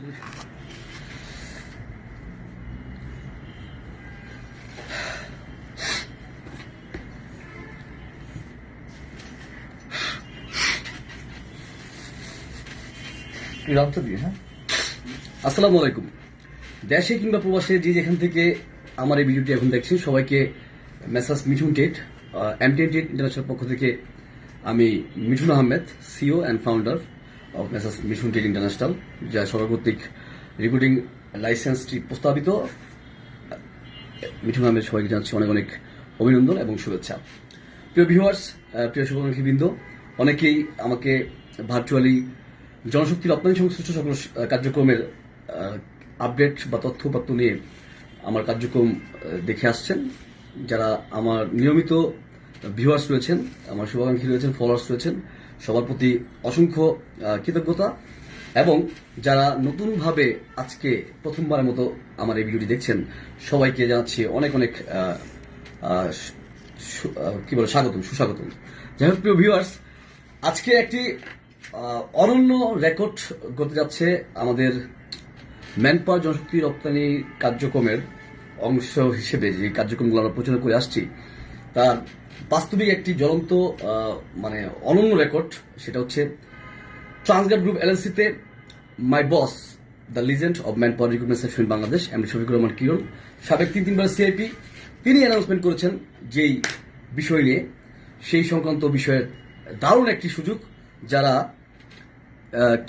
আসসালামু আলাইকুম। দেশে কিংবা প্রবাসে যে যেখান থেকে আমার এই ভিডিওটি এখন দেখছেন সবাইকে মেসার্স মিঠুন টেট এমটিএন টেট ইন্টারন্যাশনাল পক্ষ থেকে আমি Mithun Ahmed, CEO and founder of messrs Mithun টেট ইন্টারন্যাশনাল, যা সরকার কর্তৃক রিক্রুটিং লাইসেন্সটি প্রস্তাবিত। মিঠুন আহমেদ সবাইকে জানাচ্ছি অনেক অনেক অভিনন্দন এবং শুভেচ্ছা। প্রিয় ভিউয়ার্স, প্রিয় শুভাকাঙ্ক্ষীবৃন্দ, অনেকেই আমাকে ভার্চুয়ালি জনশক্তি রপ্তানি সংশ্লিষ্ট সকল কার্যক্রমের আপডেট বা তথ্য উপাত্ত নিয়ে আমার কার্যক্রম দেখে আসছেন। যারা আমার নিয়মিত ভিউয়ার্স রয়েছেন, আমার শুভাকাঙ্ক্ষী রয়েছেন, ফলোয়ার্স রয়েছেন, সবার প্রতি অসংখ্য কৃতজ্ঞতা। এবং যারা নতুনভাবে আজকে প্রথমবারের মতো আমার এই ভিডিওটি দেখছেন, সবাইকে জানাচ্ছি অনেক অনেক স্বাগতম, সুস্বাগতম। যাই হোক প্রিয় ভিউয়ার্স, আজকে একটি অনন্য রেকর্ড করতে যাচ্ছে আমাদের ম্যানপাওয়ার জনশক্তি রপ্তানি কার্যক্রমের অংশ হিসেবে যে কার্যক্রমগুলো আমরা প্রচার করে আসছি, তার বাস্তবিক একটি জ্বলন্ত অনন্য রেকর্ড। সেটা হচ্ছে ট্রান্সগার্ড গ্রুপ এলএলসিতে my boss the legend of manpower recruitment section Bangladesh MD Shafiqur Rahman Kiran, সাবেক 3বার সিআইপি, তিনি অ্যানাউন্সমেন্ট করেছেন যেই বিষয় নিয়ে, সেই সংক্রান্ত বিষয়ের দারুণ একটি সুযোগ। যারা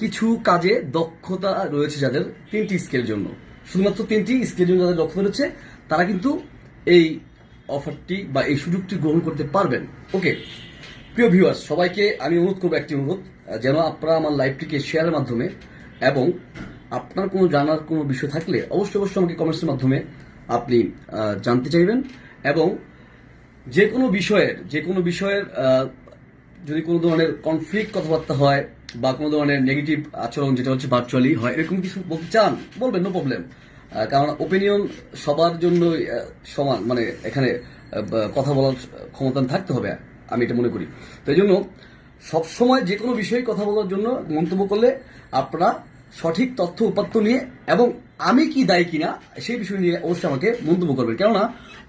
কিছু কাজে দক্ষতা রয়েছে, যাদের 3টি স্কেল জন্য, শুধুমাত্র 3টি স্কেল জন্য যাদের দক্ষতা রয়েছে, তারা কিন্তু এই অফারটি বা এই সুযোগটি গ্রহণ করতে পারবেন। ওকে প্রিয় ভিউয়ার্স, সবাইকে আমি অনুরোধ করবো, একটি অনুরোধ, যেন আপনারা আমার লাইভটিকে শেয়ারের মাধ্যমে এবং আপনার কোনো জানার কোনো বিষয় থাকলে অবশ্যই আমাকে কমেন্টসের মাধ্যমে আপনি জানতে চাইবেন। এবং যে কোনো বিষয়ের যদি কোনো ধরনের কনফ্লিক্ট কথাবার্তা হয় বা কোনো ধরনের নেগেটিভ আচরণ যেটা হচ্ছে ভার্চুয়ালি হয়, এরকম কিছু বলতে চান, বলবেন, নো প্রবলেম। কারণ ওপিনিয়ন সবার জন্য সমান, এখানে কথা বলার ক্ষমতা থাকতে হবে, আমি এটা মনে করি। তো এই জন্য সবসময় যে কোনো বিষয়ে কথা বলার জন্য মন্তব্য করলে আপনারা সঠিক তথ্য উপাত্ত নিয়ে এবং আমি কি দায়ী কিনা সেই বিষয় নিয়ে অবশ্যই আমাকে মন্তব্য করবেন। কেননা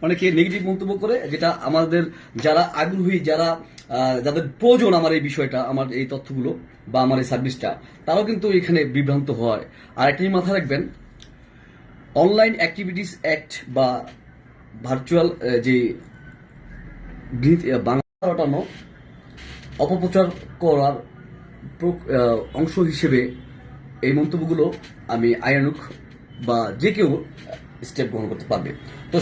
অনেকে নেগেটিভ মন্তব্য করে, যেটা আমাদের যারা আগ্রহী, যাদের প্রয়োজন আমার এই বিষয়টা, আমার এই তথ্যগুলো বা আমার এই সার্ভিসটা, তারাও কিন্তু এখানে বিভ্রান্ত হয়। আর একটা মাথায় রাখবেন, অনলাইন অ্যাক্টিভিটিস অ্যাক্ট বা ভার্চুয়াল যে বাংলা অপপ্রচার করার অংশ হিসেবে এই মন্তব্যগুলো আমি আইনানুগ বা যে কেউ স্টেপ গ্রহণ করতে পারবে। তো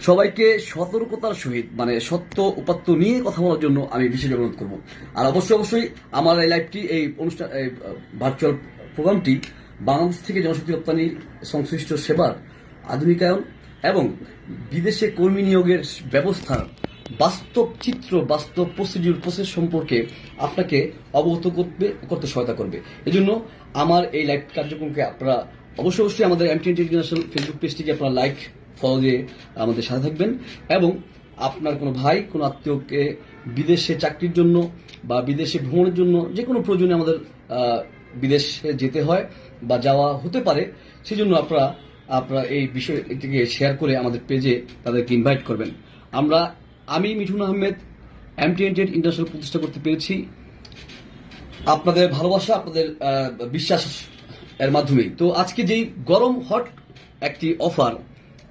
সবাইকে সতর্কতার সহিত সত্য উপাত্ত নিয়ে কথা বলার জন্য আমি বিশেষ অনুরোধ করব। আর অবশ্যই আমার এই লাইভটি, এই অনুষ্ঠান, এই ভার্চুয়াল প্রোগ্রামটি বাংলাদেশ থেকে জনশক্তি রপ্তানি সংশ্লিষ্ট সেবার আধুনিকায়ন এবং বিদেশে কর্মী নিয়োগের ব্যবস্থার বাস্তব চিত্র, বাস্তব প্রসেস সম্পর্কে আপনাকে অবগত করতে সহায়তা করবে। এজন্য আমার এই লাইভ কার্যক্রমকে আপনারা অবশ্যই আমাদের এমটিএন ইন্টারন্যাশনাল ফেসবুক পেজটিকে আপনারা লাইক, ফলো দিয়ে আমাদের সাথে থাকবেন। এবং আপনার কোনো ভাই, কোনো আত্মীয়কে বিদেশে চাকরির জন্য বা বিদেশে ভ্রমণের জন্য যে কোনো প্রয়োজনে আমাদের বিদেশে যেতে হয় বা যাওয়া হতে পারে, সেই জন্য আপনারা এই বিষয়টিকে শেয়ার করে আমাদের পেজে তাদেরকে ইনভাইট করবেন। আমি মিঠুন আহমেদ এমটিএন টেট ইন্টারন্যাশনাল প্রতিষ্ঠা করতে পেরেছি আপনাদের ভালোবাসা, আপনাদের বিশ্বাস এর মাধ্যমেই। তো আজকে যেই গরম হট একটি অফার,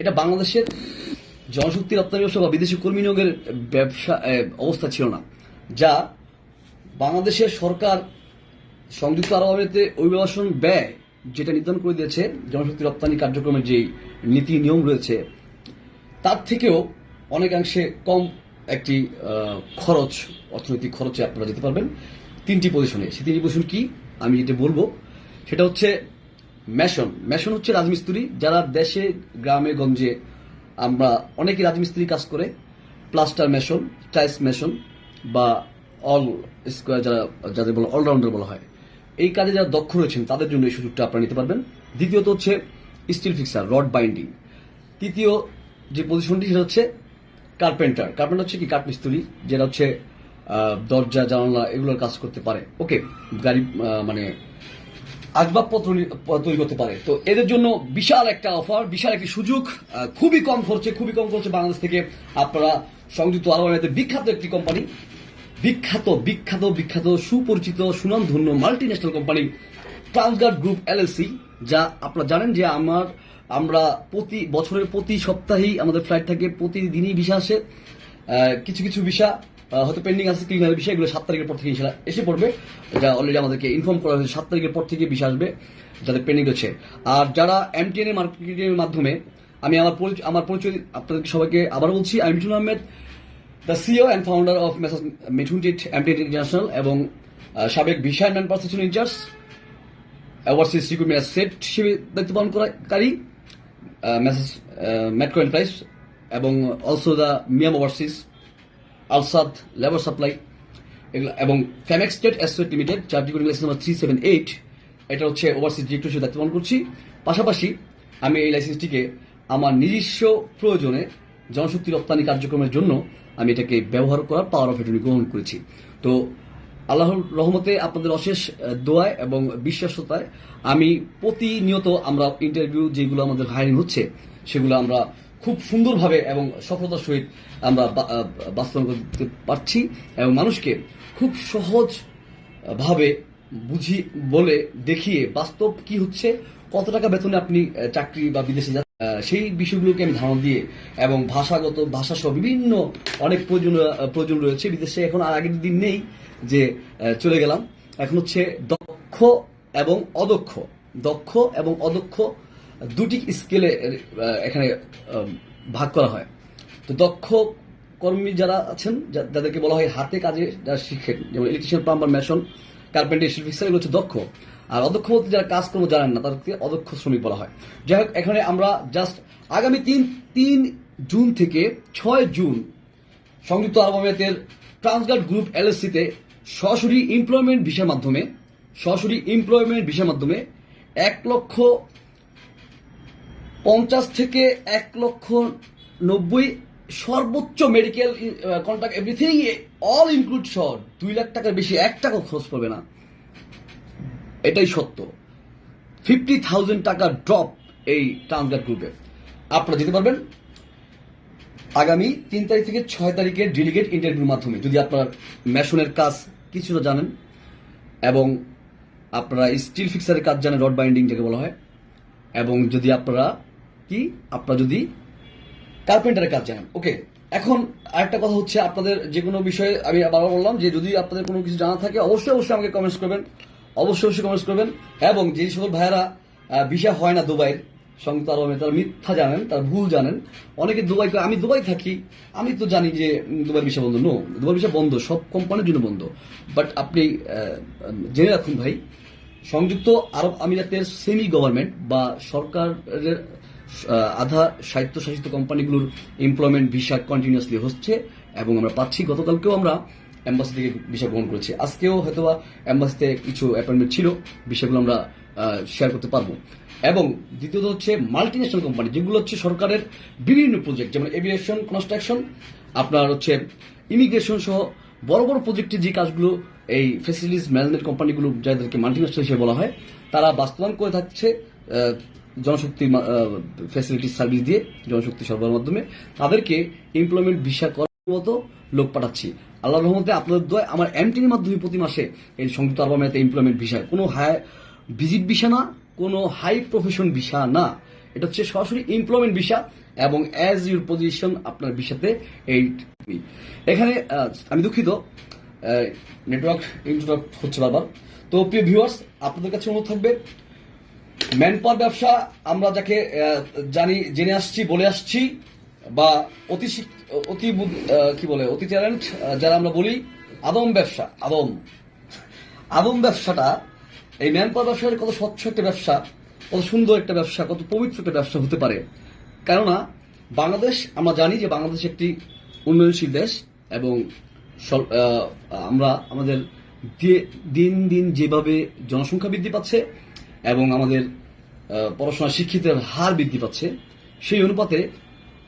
এটা বাংলাদেশের জনশক্তি রপ্তানি ব্যবসা বা বিদেশি কর্মী নিয়োগের ব্যবসা অবস্থা ছিল না, যা বাংলাদেশের সরকার সংযুক্ত আরব আমিরাতে অভিবাসন ব্যয় যেটা নির্ধারণ করে দিয়েছে, জনশক্তি রপ্তানি কার্যক্রমের যে নীতি নিয়ম রয়েছে, তার থেকেও অনেকাংশে কম একটি অর্থনৈতিক খরচে আপনারা যেতে পারবেন 3টি পজিশনে। সেই 3টি পজিশন কি আমি যেটা বলবো, সেটা হচ্ছে মেশন হচ্ছে রাজমিস্ত্রি। যারা দেশে গ্রামে গঞ্জে আমরা অনেকে রাজমিস্ত্রি কাজ করে, প্লাস্টার মেশন, টাইলস মেশন বা অল স্কোয়ার, যাদের বলা অলরাউন্ডার বলা হয়, এই কাজে যারা দক্ষ রয়েছেন তাদের জন্য এই সুযোগটা আপনারা নিতে পারবেন। দ্বিতীয়ত হচ্ছে স্টিল ফিক্সার, রড বাইন্ডিং। তৃতীয় যে পজিশনটি, সেটা হচ্ছে কার্পেন্টার হচ্ছে কি কাঠমিস্ত্রি, যেটা হচ্ছে দরজা, জানালা এগুলোর কাজ করতে পারে। ওকে, গাড়ি আসবাবপত্র তৈরি করতে পারে। তো এদের জন্য বিশাল একটা অফার, বিশাল একটি সুযোগ, খুবই কম খরচে বাংলাদেশ থেকে আপনারা সংযুক্ত আরব আমিরাতের বিখ্যাত একটি কোম্পানি, বিখ্যাত সুপরিচিত সুনামধন্য multi national company Transguard group LLC, যা আপনারা জানেন যে আমরা প্রতি বছরের প্রতি সপ্তাহেই আমাদের ফ্লাইট থাকে, প্রতিদিনই ভিসা আসে। কিছু ভিসা হয়তো পেন্ডিং আছে, ক্লিনারের বিষয়, এগুলো 7 তারিখের পর থেকে এসে পড়বে। এটা অলরেডি আমাদেরকে ইনফর্ম করা হয়েছে, 7 তারিখের পর থেকে ভিসা আসবে যাদের পেন্ডিং রয়েছে। আর যারা এমটিএন এর মার্কেটিং এর মাধ্যমে, আমি আমার পরিচয় আপনাদেরকে সবাইকে আবার বলছি, আমি Mithun Ahmed, the CEO and founder of messrs Mithun টিট এমটিএন ইন্টারন্যাশনাল এবং সাবেক visa and man perception incharge, overseas recruitment associate হিসেবে দায়িত্ব পালন করি মেসার্স মেট্রো এন্টারপ্রাইজ এবং অলসো দ্য মিয়াম ওভারসিজ, আলসাদ লেবার সাপ্লাই এবং ফেমেক্স স্টেট অ্যাসোসিয়েট লিমিটেড, যার রিক্রুটিং লাইসেন্স নাম্বার 378, এটা হচ্ছে ওভারসিজ ডিরেক্টর হিসেবে দায়িত্ব পালন করছি। পাশাপাশি আমি এই লাইসেন্সটিকে আমার নিজস্ব প্রয়োজনে জনশক্তি রপ্তানি কার্যক্রমের জন্য আমি এটাকে ব্যবহার করার পাওয়ার অফ অ্যাটর্নি গ্রহণ করেছি। তো আল্লাহর রহমতে আপনাদের অশেষ দোয়ায় এবং বিশ্বাসতায় আমি প্রতিনিয়ত আমরা ইন্টারভিউ যেগুলো আমাদের হায়ারিং হচ্ছে সেগুলো আমরা খুব সুন্দরভাবে এবং সফলতার সহিত আমরা বাস্তবায়ন করতে পারছি এবং মানুষকে খুব সহজ ভাবে বলে দেখিয়ে বাস্তব কি হচ্ছে, কত টাকা বেতনে আপনি চাকরি বা বিদেশে যাচ্ছেন সেই বিষয়গুলোকে আমি ধারণা দিয়ে এবং ভাষা সহ বিভিন্ন অনেক প্রয়োজন রয়েছে বিদেশে। এখন আর আগের দিন নেই যে চলে গেলাম, এখন হচ্ছে দক্ষ এবং অদক্ষ দুটি স্কেলে এখানে ভাগ করা হয়। তো দক্ষ কর্মী যারা আছেন, যাদেরকে বলা হয় হাতে কাজে যারা শিখেন, যেমন ইলেকট্রিশিয়ান, প্লাম্বার, মেশন, কার্পেন্টার, শিল্পী, এগুলো হচ্ছে দক্ষ। আর অদক্ষ বলতে যারা কাজকর্ম জানেন না তাদেরকে অদক্ষ শ্রমিক বলা হয়। যাই হোক, এখানে আমরা জাস্ট আগামী 3 জুন থেকে 6 জুন সংযুক্ত আরব আমিরাতের ট্রান্সগার্ড গ্রুপ এলএলসিতে সরাসরি এমপ্লয়মেন্ট ভিসার মাধ্যমে 1,50,000 থেকে 1,90,000 সর্বোচ্চ medical contract everything all include সহ 2 লাখ টাকার বেশি 1 টাকা খরচ পড়বে না, এটাই সত্য। 50,000 টাকা ড্রপ এই ট্রান্সগার্ড গ্রুপে আপনারা যেতে পারবেন আগামী 3 তারিখ থেকে 6 তারিখের ডেলিগেট ইন্টারভিউর মাধ্যমে, যদি আপনারা মেশনের কাজ কিছুটা জানেন এবং আপনারা স্টিল ফিক্সারের কাজ জানেন, রড বাইন্ডিং যাকে বলা হয়, এবং যদি আপনারা যদি কার্পেন্টারের কাজ জানেন। ওকে, এখন আরেকটা কথা হচ্ছে, আপনাদের যে কোনো বিষয়ে আমি বারবার বললাম যে যদি আপনাদের কোনো কিছু জানা থাকে অবশ্যই আমাকে কমেন্টস করবেন, অবশ্যই কমেন্টস করবেন। এবং যে সকল ভাইয়েরা ভিসা হয় না দুবাইয়ের, সংযুক্ত আরব আমিরাত, তারা মিথ্যা জানেন, তারা ভুল জানেন। অনেকে আমি দুবাই থাকি, আমি তো জানি যে দুবাই ভিসা বন্ধ। নো, দুবাই ভিসা বন্ধ, সব কোম্পানির জন্য বন্ধ। বাট আপনি জেনে রাখুন ভাই, সংযুক্ত আরব আমিরাতের সেমি গভর্নমেন্ট বা সরকারের আধা স্বায়ত্তশাসিত কোম্পানিগুলোর এমপ্লয়মেন্ট ভিসা কন্টিনিউয়াসলি হচ্ছে এবং আমরা পাচ্ছি। গতকালকেও আমরা এম্বাসি থেকে ভিসা গ্রহণ করেছি, আজকেও হয়তোবা এম্বাসিতে কিছু অ্যাপয়েন্টমেন্ট ছিল, বিষয়গুলো আমরা শেয়ার করতে পারবো। এবং দ্বিতীয়ত হচ্ছে মাল্টি ন্যাশনাল কোম্পানি, যেগুলো হচ্ছে সরকারের বিভিন্ন প্রজেক্ট, যেমন এভিয়েশন, কনস্ট্রাকশন, আপনার হচ্ছে ইমিগ্রেশন সহ বড় বড় প্রজেক্টের যে কাজগুলো এই ফেসিলিটিস ম্যানেজমেন্ট কোম্পানিগুলো, যাদেরকে মাল্টি ন্যাশনাল হিসেবে বলা হয়, তারা বাস্তবায়ন করে থাকছে জনশক্তি ফ্যাসিলিটিস সার্ভিস দিয়ে, জনশক্তি সরবরাহের মাধ্যমে তাদেরকে এমপ্লয়মেন্ট ভিসা করার মতো লোক পাঠাচ্ছি। আল্লাহর রহমতে আপনাদের দোয়ায় আমার এমটিনের মাধ্যমে প্রতি মাসে এই সংযুক্ত আরব আমিরাতে এমপ্লয়মেন্ট ভিসা, কোনো ভিজিট ভিসা না, কোনো হাই প্রফেশন ভিসা না, এটা হচ্ছে সরাসরি এমপ্লয়মেন্ট ভিসা এবং অ্যাজ ইউর পজিশন আপনার ভিসাতে এই। এখানে আমি দুঃখিত, নেটওয়ার্ক ইন্টারাপ্ট হচ্ছে বারবার। তো প্রিয় ভিউয়ার্স, আপনাদের কাছে অনুরোধ থাকবে, ম্যান পাওয়ার ব্যবসা আমরা যাকে জেনে আসছি, বলে আসছি, বা অতি ট্যালেন্ট যারা আমরা বলি, আদম ব্যবসাটা, এই ম্যান পাওয়ার ব্যবসাটা কত স্বচ্ছ একটা ব্যবসা, কত সুন্দর একটা ব্যবসা, কত পবিত্র একটা ব্যবসা হতে পারে। কেননা বাংলাদেশ, আমরা জানি যে বাংলাদেশ একটি উন্নয়নশীল দেশ এবং আমরা আমাদের দিন যেভাবে জনসংখ্যা বৃদ্ধি পাচ্ছে এবং আমাদের পড়াশোনা শিক্ষিতের হার বৃদ্ধি পাচ্ছে, সেই অনুপাতে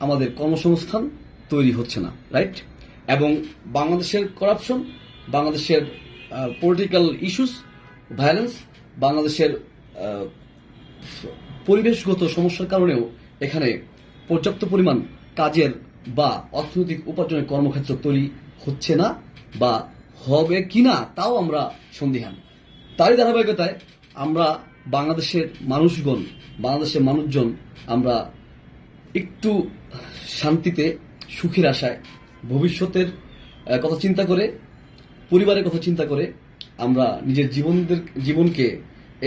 আমাদের কর্মসংস্থান তৈরি হচ্ছে না, রাইট? এবং বাংলাদেশের করাপশন, বাংলাদেশের পলিটিক্যাল ইস্যুস, ভায়োলেন্স, বাংলাদেশের পরিবেশগত সমস্যার কারণেও এখানে পর্যাপ্ত পরিমাণ কাজের বা অর্থনৈতিক উপার্জনের কর্মক্ষেত্র তৈরি হচ্ছে না বা হবে কিনা তাও আমরা সন্দিহান। তারই ধারাবাহিকতায় আমরা বাংলাদেশের মানুষজন আমরা একটু শান্তিতে সুখের আশায় ভবিষ্যতের কথা চিন্তা করে, পরিবারের কথা চিন্তা করে আমরা নিজের জীবনকে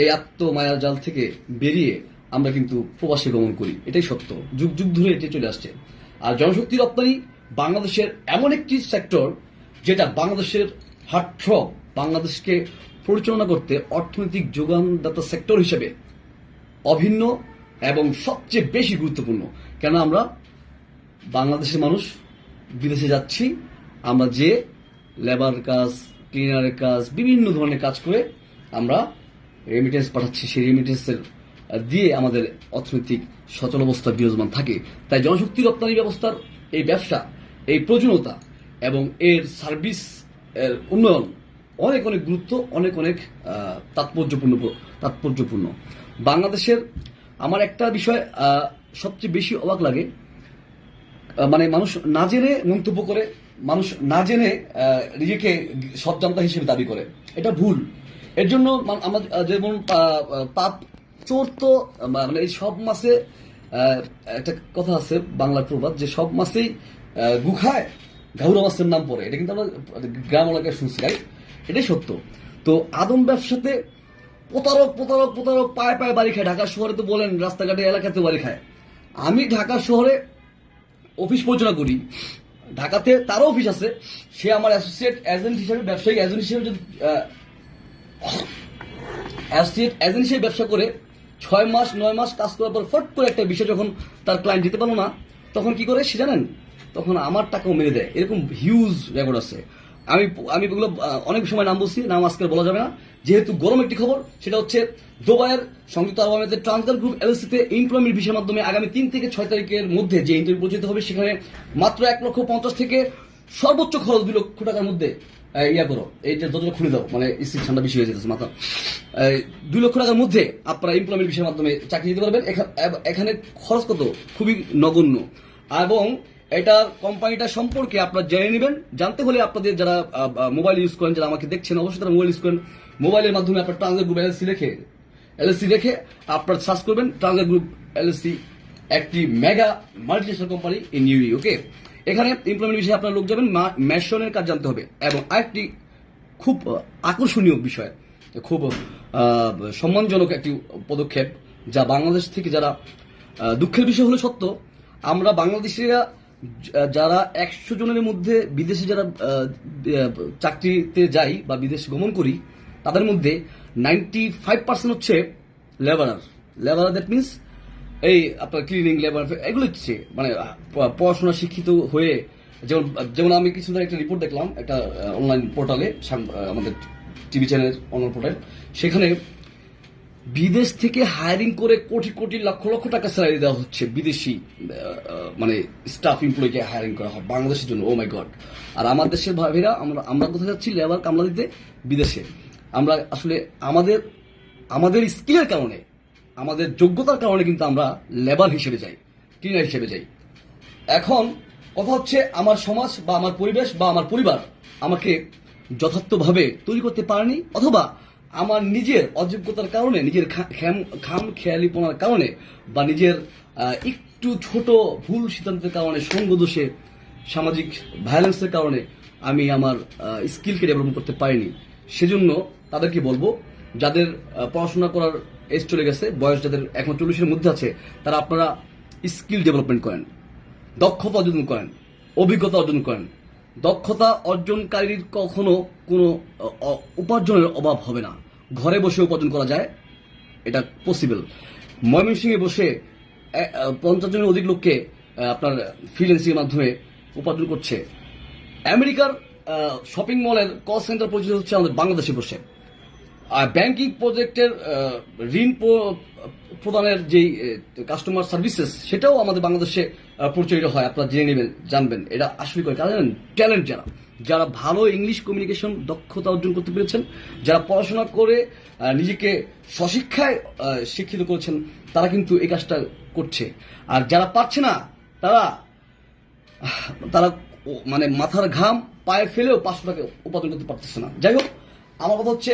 এই আত্মমায়ার জাল থেকে বেরিয়ে আমরা কিন্তু প্রবাসে গমন করি। এটাই সত্য, যুগ যুগ ধরে এটি চলে আসছে। আর জনশক্তি রপ্তানি বাংলাদেশের এমন একটি সেক্টর যেটা বাংলাদেশের হার্টথ্রব, বাংলাদেশকে পরিচালনা করতে অর্থনৈতিক যোগানদাতা সেক্টর হিসেবে অভিন্ন এবং সবচেয়ে বেশি গুরুত্বপূর্ণ। কেন আমরা বাংলাদেশের মানুষ বিদেশে যাচ্ছি, আমরা যে লেবার কাজ, ক্লিনারের কাজ, বিভিন্ন ধরনের কাজ করে আমরা রেমিটেন্স পাঠাচ্ছি, সেই রেমিটেন্সের দিয়ে আমাদের অর্থনৈতিক সচল অবস্থা বিরাজমান থাকে। তাই জনশক্তি রপ্তানি ব্যবস্থার এই ব্যবসা, এই প্রয়োজনীয়তা এবং এর সার্ভিস এর উন্নয়ন অনেক গুরুত্ব, অনেক তাৎপর্যপূর্ণ। বাংলাদেশের আমার একটা বিষয় সবচেয়ে বেশি অবাক লাগে, মানে মানুষ না জেনে মন্তব্য করে, মানুষ না জেনে নিজেকে সৎজান্তা হিসেবে দাবি করে। এটা ভুল। এর জন্য আমরা যেমন পাপ চোর তো মানে এই সব মাসে একটা কথা আছে বাংলার প্রবাদ যে সব মাসেই গু খায়, ঘাউরা মাছের নাম পড়ে। এটা কিন্তু আমরা গ্রাম এলাকায় শুনছি, এটাই সত্য। তো আদম ব্যবসাতে প্রতারক পায়ে পায়ে বাড়ি খায়। ঢাকা শহরে তো বলেন রাস্তাঘাটে এলাকাতে বাড়ি খায়। আমি ঢাকা শহরে অফিস পরিচালনা করি, ঢাকাতে তারও অফিস আছে, সে আমার অ্যাসোসিয়েট এজেন্ট হিসেবে, ব্যবসায়িক এজেন্ট হিসেবে যদি ব্যবসা করে 6 মাস 9 মাস কাজ করার পর ফট করে একটা বিষয় যখন তার ক্লায়েন্ট দিতে পারলো না, তখন কি করে সে জানেন? তখন আমার টাকাও মেরে দেয়। এরকম হিউজ রেকর্ড আছে। আমি এগুলো অনেক সময় নাম বলছি, নাম আজকে বলা যাবে না, যেহেতু গরম একটি খবর। সেটা হচ্ছে দুবাইয়ের সংযুক্ত আরব আমিরাতের ট্রান্সগার গ্রুপ এলএলসিতে এমপ্লয়মেন্ট ভিসার মাধ্যমে আগামী 3 থেকে 6 তারিখের মধ্যে যে ইন্টারভিউ পরিচালিত হবে, সেখানে মাত্র 1,50,000 থেকে সর্বোচ্চ খরচ 2 লক্ষ টাকার মধ্যে করো, এই যে দরজা খুলে দাও, মানে স্ত্রী ঠান্ডা বেশি হয়ে যেতেছে মাথা। 2 লক্ষ টাকার মধ্যে আপনারা এমপ্লয়মেন্ট ভিসার মাধ্যমে চাকরি দিতে পারবেন। এখানে খরচ কত? খুবই নগণ্য। এবং এটা কোম্পানিটা সম্পর্কে আপনারা জেনে নেবেন। জানতে হলে আপনাদের যারা মোবাইল ইউজ করেন, যারা আমাকে দেখছেন, অবশ্যই তারা মোবাইল ইউজ করেন। মোবাইলের মাধ্যমে আপনার ট্রান্সগার গ্রুপ এলএলসি রেখে আপনারা সার্চ করবেন ট্রান্সগার গ্রুপ এলএলসি, একটি mega multinational company in UAE. Okay, এখানে এমপ্লয়মেন্ট বিষয়ে আপনার লোক যাবেন, মেশনের কাজ জানতে হবে। এবং আরেকটি খুব আকর্ষণীয় বিষয়, খুব সম্মানজনক একটি পদক্ষেপ, যা বাংলাদেশ থেকে যারা, দুঃখের বিষয় হলো সত্য, আমরা বাংলাদেশিরা যারা 100 জনের মধ্যে বিদেশে যারা চাকরিতে যাই বা বিদেশ গমন করি, তাদের মধ্যে 95% হচ্ছে লেবারার। দ্যাট মিনস এই আপনার ক্লিনিং, লেবার, এগুলো হচ্ছে মানে পড়াশোনা শিক্ষিত হয়ে, যেমন আমি কিছুদিন একটা রিপোর্ট দেখলাম একটা অনলাইন পোর্টালে, আমাদের টিভি চ্যানেলের অনলাইন পোর্টাল, সেখানে বিদেশ থেকে হায়ারিং করে কোটি লক্ষ টাকা স্যালারি দেওয়া হচ্ছে বিদেশি মানে স্টাফ এমপ্লয়িকে হায়ারিং করা হয় বাংলাদেশের জন্য। ও মাই গড! আর আমার দেশের ভাইরা আমরা কোথায় যাচ্ছি? লেবার কামলা দিতে বিদেশে। আমরা আসলে আমাদের স্কিলের কারণে, আমাদের যোগ্যতার কারণে কিন্তু আমরা লেবার হিসেবে যাই, ক্লিনার হিসেবে যাই। এখন কথা হচ্ছে, আমার সমাজ বা আমার পরিবেশ বা আমার পরিবার আমাকে যথার্থভাবে তৈরি করতে পারেনি, অথবা আমার নিজের অযোগ্যতার কারণে, নিজের খাম খেয়ালিপনার কারণে, বা নিজের একটু ছোট ভুল সিদ্ধান্তের কারণে, সঙ্গ দোষে, সামাজিক ভায়োলেন্সের কারণে আমি আমার স্কিলকে ডেভেলপ করতে পারিনি। সেজন্য তাদেরকে বলবো, যাদের পড়াশোনা করার এজ চলে গেছে, বয়স যাদের এখন 40-এর মধ্যে আছে, তারা আপনারা স্কিল ডেভেলপমেন্ট করেন, দক্ষতা অর্জন করেন, অভিজ্ঞতা অর্জন করেন। দক্ষতা অর্জনকারীর কখনো কোনো উপার্জনের অভাব হবে না। ঘরে বসে উপার্জন করা যায়, এটা পসিবল। ময়মনসিংহে বসে 50 জনের অধিক লোককে আপনার ফ্রিল্যান্সিং এর মাধ্যমে উপার্জন করছে। আমেরিকার শপিং মলের কল সেন্টার পরিচালিত হচ্ছে আমাদের বাংলাদেশে বসে। আর ব্যাংকিং প্রজেক্টের ঋণ প্রদানের যেই কাস্টমার সার্ভিসেস, সেটাও আমাদের বাংলাদেশে পরিচালিত হয়। আপনারা জেনে নেবেন, জানবেন এটা আসলে করে কারণ ট্যালেন্ট যারা ভালো ইংলিশ কমিউনিকেশন দক্ষতা অর্জন করতে পেরেছেন, যারা পড়াশোনা করে নিজেকে স্বশিক্ষায় শিক্ষিত করেছেন, তারা কিন্তু এই কাজটা করছে। আর যারা পারছে না তারা তারা মানে মাথার ঘাম পায়ে ফেলেও 500 টাকা উপার্জন করতে পারতেছে না। যাই হোক, আমার কথা হচ্ছে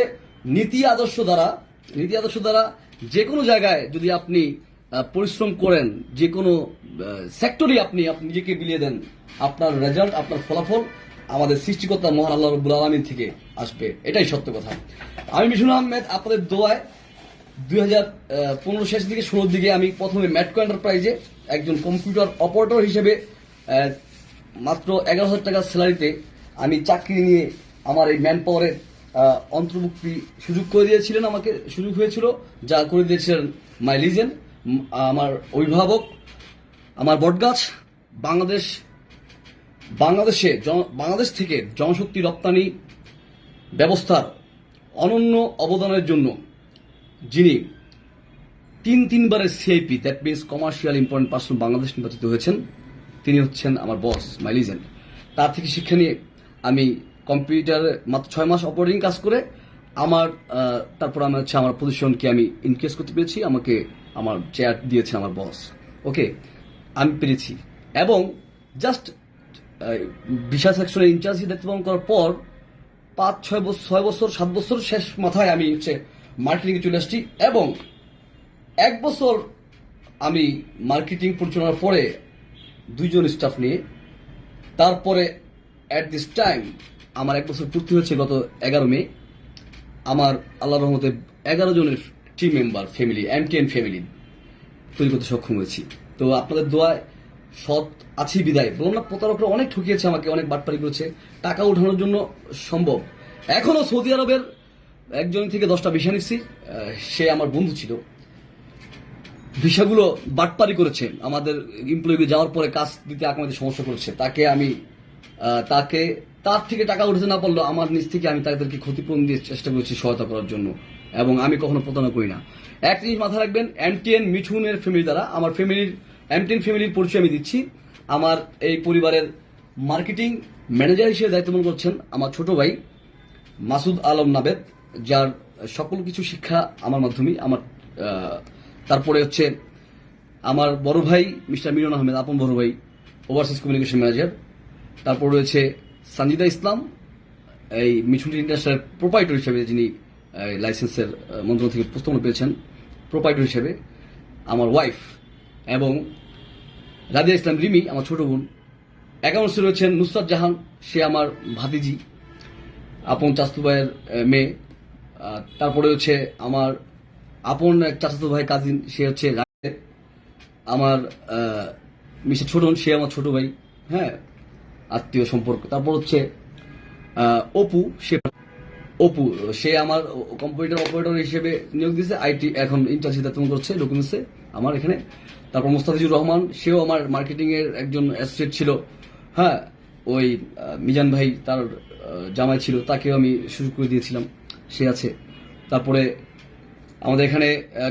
নীতি আদর্শ দ্বারা যে কোনো জায়গায় যদি আপনি পরিশ্রম করেন, যে কোনো সেক্টরে আপনি নিজেকে বিলিয়ে দেন, আপনার রেজাল্ট, আপনার ফলাফল আমাদের সৃষ্টিকর্তা মহান আল্লাহ রাব্বুল আলামিন থেকে আসবে। এটাই সত্য কথা। আমি মিঠুন আহমেদ, আপনাদের দোয়ায় 2015 শেষ দিকে 16 দিকে আমি প্রথমে ম্যাটকো এন্টারপ্রাইজে একজন কম্পিউটার অপারেটর হিসেবে মাত্র 11,000 টাকা স্যালারিতে আমি চাকরি নিয়ে আমার এই ম্যান পাওয়ারের অন্তর্ভুক্তি সুযোগ করে দিয়েছিলেন, আমাকে সুযোগ হয়েছিল, যা করে দিয়েছিলেন মাই লিজেন্ড, আমার অভিভাবক, আমার বটগাছ। বাংলাদেশ থেকে জনশক্তি রপ্তানি ব্যবস্থার অনন্য অবদানের জন্য যিনি তিনবারের CIP, that means commercial important person Bangladesh নির্বাচিত হয়েছেন, তিনি হচ্ছেন আমার বস মাই লিজেন্ড। তার থেকে শিক্ষা নিয়ে আমি কম্পিউটারে মাত্র 6 মাস অপারেটিং কাজ করে তারপর আমি আমার পজিশনকে আমি ইনক্রিজ করতে পেরেছি। আমাকে আমার চেয়ার দিয়েছেন আমার বস। ওকে, আমি পেরেছি। এবং জাস্ট বিশাল সেকশনের ইনচার্জ দায়িত্ব পালন করার পর 7 বছর শেষ মাথায় আমি মার্কেটিংয়ে চলে আসছি। এবং 1 বছর আমি মার্কেটিং পরিচালনার পরে 2 জন স্টাফ নিয়ে, তারপরে অ্যাট দিস টাইম আমার 1 বছর পূর্তি হচ্ছে গত 11 মে। আমার আল্লাহর রহমতে 11 জনের team member family, MTN family তৈরি করতে সক্ষম হয়েছি। তো আপনাদের দোয়ায় সৎ আছি বিদায়, বললাম না, প্রতারকরা অনেক ঠকিয়েছে আমাকে, অনেক বাটপারি করেছে। টাকা উঠানোর জন্য সম্ভব। এখনো সৌদি আরবের একজন থেকে 10টা ভিসা নিচ্ছি, সে আমার বন্ধু ছিল। ভিসাগুলো বাটপারি করেছে, আমাদের এমপ্লয়িকে যাওয়ার পরে কাজ দিতে আমাদের সমস্যা করেছে। তার থেকে টাকা উঠাতে না পারলো, আমার নিজ থেকে আমি তাদেরকে ক্ষতিপূরণ দিয়ে চেষ্টা করেছি সহায়তা করার জন্য। এবং আমি কখনো প্রতারণা করি না। এক জিনিস মাথায় রাখবেন, MTN মিঠুনের ফ্যামিলি দ্বারা আমার MTN ফ্যামিলির পরিচয় আমি দিচ্ছি। আমার এই পরিবারের মার্কেটিং ম্যানেজার হিসেবে দায়িত্ব পালন করছেন আমার ছোট ভাই মাসুদ আলম নাবেদ, যার সকল কিছু শিক্ষা আমার মাধ্যমেই। তারপরে হচ্ছে আমার বড় ভাই মিস্টার মিলন আহমেদ, আপন বড় ভাই, ওভারসিজ কমিউনিকেশন ম্যানেজার। তারপর রয়েছে সঞ্জিদা ইসলাম, এই মিঠুন ইন্ডাস্ট্রিয়াল প্রোপাইটর হিসেবে, যিনি লাইসেন্সের মন্ত্রণালয় থেকে প্রস্তাবনা পেয়েছেন প্রোপাইটর হিসেবে আমার ওয়াইফ। এবং রাদিয়া ইসলাম রিমি আমার ছোট বোন। 11 রয়েছেন নুসরাত জাহান, সে আমার ভাতিজি, আপন চাচাতো ভাইয়ের মেয়ে। তারপরে হচ্ছে আমার আপন এক চাচাতো ভাই কাজিন, সে হচ্ছে আমার মিস্টার ছোটন, সে আমার ছোট ভাই, হ্যাঁ, আত্মীয় সম্পর্ক। তারপর হচ্ছে অপু, সে আমার কম্পিউটার অপারেটর হিসেবে নিয়োগ দিয়েছে, আইটি এখন ইনচার্জ দায়িত্ব করছে ডকুমেন্টসে আমার এখানে। তারপর মোস্তাফিজুর রহমান, সেও আমার মার্কেটিং এর একজন অ্যাসোসিয়েট ছিল, হ্যাঁ, ওই মিজান ভাই তার জামাই ছিল, তাকেও আমি সুযোগ করে দিয়েছিলাম, সে আছে। তারপরে আমাদের এখানে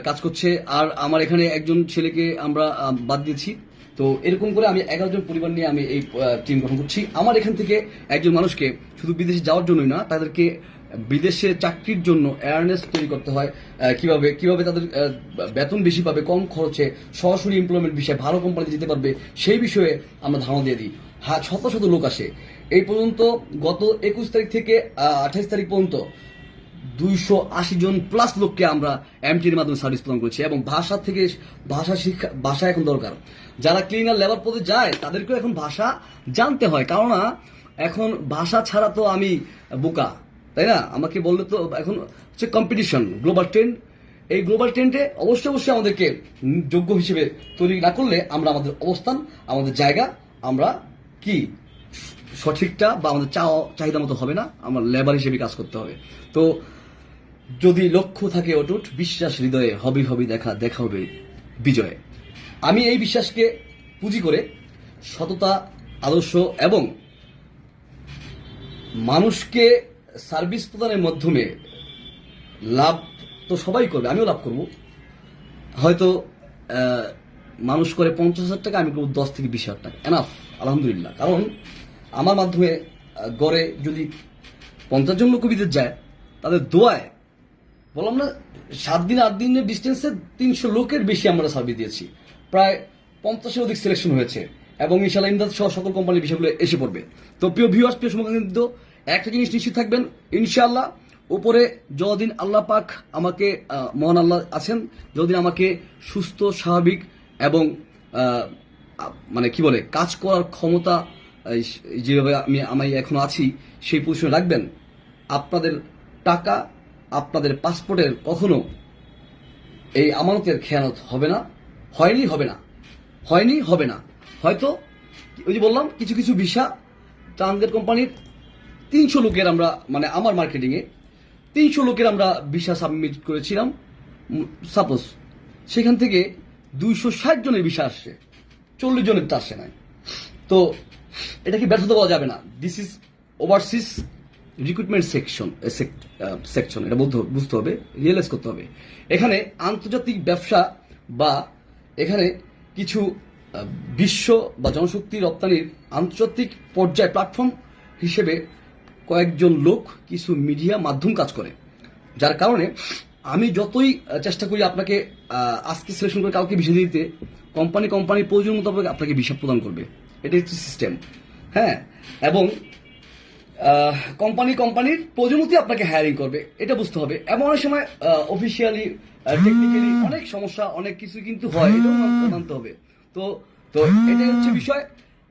কাজ করছে, আর আমার এখানে একজন ছেলেকে আমরা বাদ দিয়েছি। তো এরকম করে আমি 11 জন পরিবার নিয়ে আমি এই টিম গঠন করছি। আমার এখান থেকে একজন মানুষকে শুধু বিদেশে যাওয়ার জন্যই না, তাদেরকে বিদেশে চাকরির জন্য অ্যাওয়ারনেস তৈরি করতে হয়, কিভাবে তাদের বেতন বেশি পাবে, কম খরচে সরাসরি এমপ্লয়মেন্ট বিষয়ে ভালো কোম্পানিতে যেতে পারবে, সেই বিষয়ে আমরা ধারণা দিয়ে দিই। হ্যাঁ, শত লোক আসে। এই পর্যন্ত গত 21 তারিখ থেকে 28 তারিখ পর্যন্ত 280 জন প্লাস লোককে আমরা MTN এর মাধ্যমে সার্ভিস প্রদান করছি। এবং ভাষা এখন দরকার। যারা ক্লিনার লেবার পদে যায় তাদেরকেও এখন ভাষা জানতে হয়, কারণ এখন ভাষা ছাড়া তো আমি বোকা, তাই না? আমাকে বললে তো এখন হচ্ছে কম্পিটিশন, গ্লোবাল ট্রেন্ড। এই গ্লোবাল ট্রেন্ডে অবশ্যই আমাদেরকে যোগ্য হিসেবে তৈরি না করলে আমরা আমাদের অবস্থান, আমাদের জায়গা, আমরা কি সঠিকটা বা আমাদের চাহিদা মতো হবে না, আমরা লেবার হিসেবে কাজ করতে হবে। তো যদি লক্ষ্য থাকে অটুট, বিশ্বাস হৃদয়ে, হবে দেখা হবে বিজয়। আমি এই বিশ্বাসকে পুঁজি করে সততা, আদর্শ এবং মানুষকে সার্ভিস প্রদানের মাধ্যমে লাভ তো সবাই করবে, আমিও লাভ করব। হয়তো মানুষ করে 50,000 টাকা, আমি করবো 10 থেকে 20,000 টাকা, এনাফ আলহামদুলিল্লাহ। কারণ আমার মাধ্যমে গড়ে যদি 50 জন লোক বিদেশ যায়, তাদের দোয়ায় বললাম না 7 দিন 8 দিনের ডিস্টেন্সে 300 লোকের বেশি আমরা সার্ভিস দিয়েছি, প্রায় 50-এর অধিক সিলেকশন হয়েছে, এবং ইনশাআল্লাহ ইমদাদ সহ সকল কোম্পানির বিষয়গুলো এসে পড়বে। তো প্রিয় ভিউয়ার্স, প্রিয় শুভাকাঙ্ক্ষিত, একটা জিনিস নিশ্চিত থাকবেন, ইনশাআল্লাহ উপরে যতদিন আল্লাহ পাক আমাকে, মহান আল্লাহ আছেন, যতদিন আমাকে সুস্থ স্বাভাবিক এবং মানে কি বলে কাজ করার ক্ষমতা যেভাবে আমি এখন আছি সেই পজিশনে রাখবেন, আপনাদের টাকা, আপনাদের পাসপোর্টের কখনো এই আমানতের খেয়ানত হবে না, হয়নি হবে না। হয়তো ওই যে বললাম, কিছু কিছু ভিসা ট্রানজিট কোম্পানির 300 লোকের আমরা, মানে আমার মার্কেটিংয়ে 300 লোকের আমরা ভিসা সাবমিট করেছিলাম, সাপোজ সেখান থেকে 260 জনের ভিসা আসছে, 40 জনের তো আসে নাই। তো এটা কি ব্যর্থতা বলা যাবে না। This is overseas recruitment section, এটা বুঝতে হবে, রিয়েলাইজ করতে হবে। এখানে আন্তর্জাতিক ব্যবসা বা এখানে কিছু বিশ্ব বা জনশক্তি রপ্তানির আন্তর্জাতিক পর্যায়ে প্ল্যাটফর্ম হিসেবে কয়েকজন লোক, কিছু মিডিয়া মাধ্যম কাজ করে, যার কারণে আমি যতই চেষ্টা করি আপনাকে আজকে সিলেকশন করে কালকে ভিসা দিতে, কোম্পানির প্রয়োজন মোতাবেক আপনাকে ভিসা প্রদান করবে, এটা হচ্ছে সিস্টেম। হ্যাঁ, এবং কোম্পানির প্রয়োজন মতো আপনাকে হায়ারিং করবে, এটা বুঝতে হবে। এবং অনেক সময় অফিসিয়ালি টেকনিক্যালি অনেক সমস্যা, অনেক কিছু কিন্তু হয়, এটাও মানতে হবে। তো তো এটাই হচ্ছে বিষয়।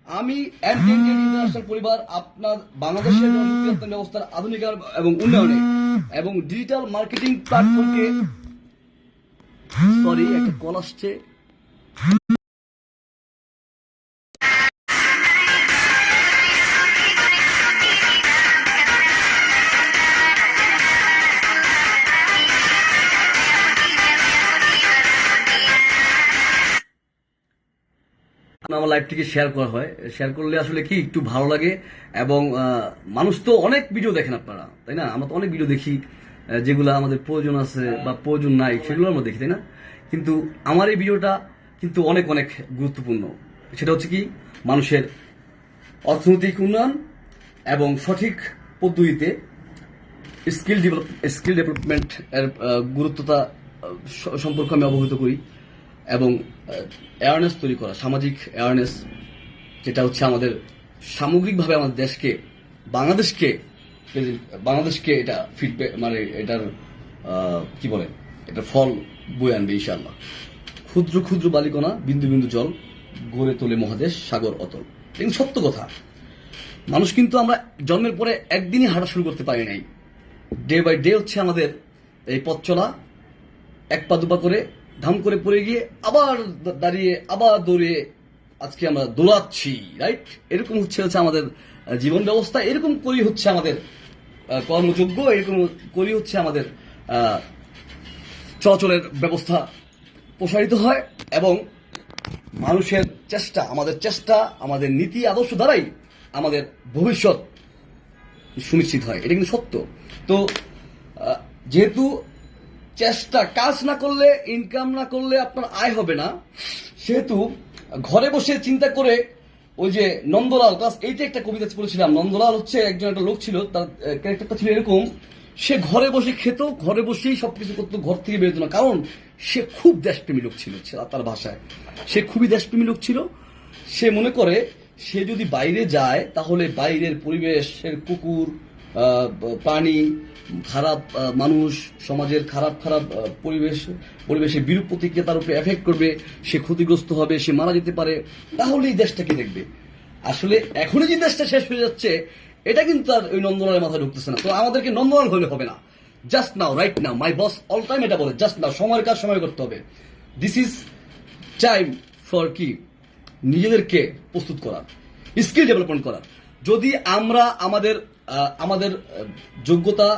আমি ইন্টারন্যাশনাল পরিবার আপনার বাংলাদেশের জনশক্তি রপ্তানি ব্যবস্থার আধুনিকায়ন এবং উন্নয়নে এবং ডিজিটাল মার্কেটিং প্ল্যাটফর্মকে, সরি একটা কল আসছে, আমার লাইভটিকে শেয়ার করা হয়, শেয়ার করলে আসলে কি একটু ভালো লাগে। এবং মানুষ তো অনেক ভিডিও দেখেন আপনারা, তাই না? আমরা তো অনেক ভিডিও দেখি যেগুলো আমাদের প্রয়োজন আছে বা প্রয়োজন নাই, সেগুলো আমরা দেখি, তাই না? কিন্তু আমার এই ভিডিওটা কিন্তু অনেক অনেক গুরুত্বপূর্ণ। সেটা হচ্ছে কি, মানুষের অর্থনৈতিক উন্নয়ন এবং সঠিক পদ্ধতিতে স্কিল ডেভেলপমেন্ট এর গুরুত্বতা সম্পর্কে আমি অবহিত করি, এবং অ্যাওয়ারনেস তৈরি করা, সামাজিক অ্যাওয়ারনেস, যেটা হচ্ছে আমাদের সামগ্রিকভাবে আমাদের দেশকে, বাংলাদেশকে এটা ফিডব্যাক, মানে এটার কি বলে, এটা ফল বয়ে আনবে ইনশাআল্লাহ। ক্ষুদ্র ক্ষুদ্র বালিকণা, বিন্দু বিন্দু জল গড়ে তোলে মহাদেশ, সাগর অতল। কিন্তু সত্য কথা, মানুষ কিন্তু আমরা জন্মের পরে একদিনই হাঁটা শুরু করতে পারি নাই। ডে বাই ডে হচ্ছে আমাদের এই পথ চলা, এক পা দুপা করে ধাম করে পড়ে গিয়ে আবার দাঁড়িয়ে আবার দৌড়িয়ে আজকে আমরা দৌড়াচ্ছি, রাইট? এরকম হচ্ছে আমাদের জীবন ব্যবস্থা, এরকম করি হচ্ছে আমাদের কর্মযোগ্য, এরকম করি হচ্ছে আমাদের চলাচলের ব্যবস্থা প্রসারিত হয়। এবং মানুষের চেষ্টা, আমাদের নীতি আদর্শ দ্বারাই আমাদের ভবিষ্যৎ সুনিশ্চিত হয়, এটা কিন্তু সত্য। তো যেহেতু চেষ্টা, কাজ না করলে, ইনকাম না করলে আপনার আয় হবে না, সেহেতু ঘরে বসে চিন্তা করে, ওই যে নন্দলাল, ক্লাস 8-এ একটা কবিতা পড়েছিলাম, নন্দলাল হচ্ছে একটা লোক ছিল, তার ক্যারেক্টারটা ছিল এরকম, সে ঘরে বসে খেত, ঘরে বসেই সবকিছু করতো, ঘর থেকে বেরোতো না, কারণ সে খুব দেশপ্রেমী লোক ছিল, তার ভাষায় সে খুবই দেশপ্রেমী লোক ছিল। সে মনে করে সে যদি বাইরে যায় তাহলে বাইরের পরিবেশের কুকুর, প্রাণী, খারাপ মানুষ, সমাজের খারাপ পরিবেশের বিরূপ প্রতিক্রিয়া তার উপরে এফেক্ট করবে, সে ক্ষতিগ্রস্ত হবে, সে মারা যেতে পারে, তাহলে এই দেশটাকে দেখবে। আসলে এখনই যে দেশটা শেষ হয়ে যাচ্ছে, এটা কিন্তু আর ওই নন্দলালের মাথায় ঢুকতেছে না। তো আমাদেরকে নন্দলাল হলে হবে না, জাস্ট নাও, রাইট নাও। মাই বস অল টাইম এটা বলে, জাস্ট নাও, সময়ের কাজ সময় করতে হবে। দিস ইজ টাইম ফর কি, নিজেদেরকে প্রস্তুত করার, স্কিল ডেভেলপমেন্ট করার। যদি আমরা আমাদের যোগ্যতা,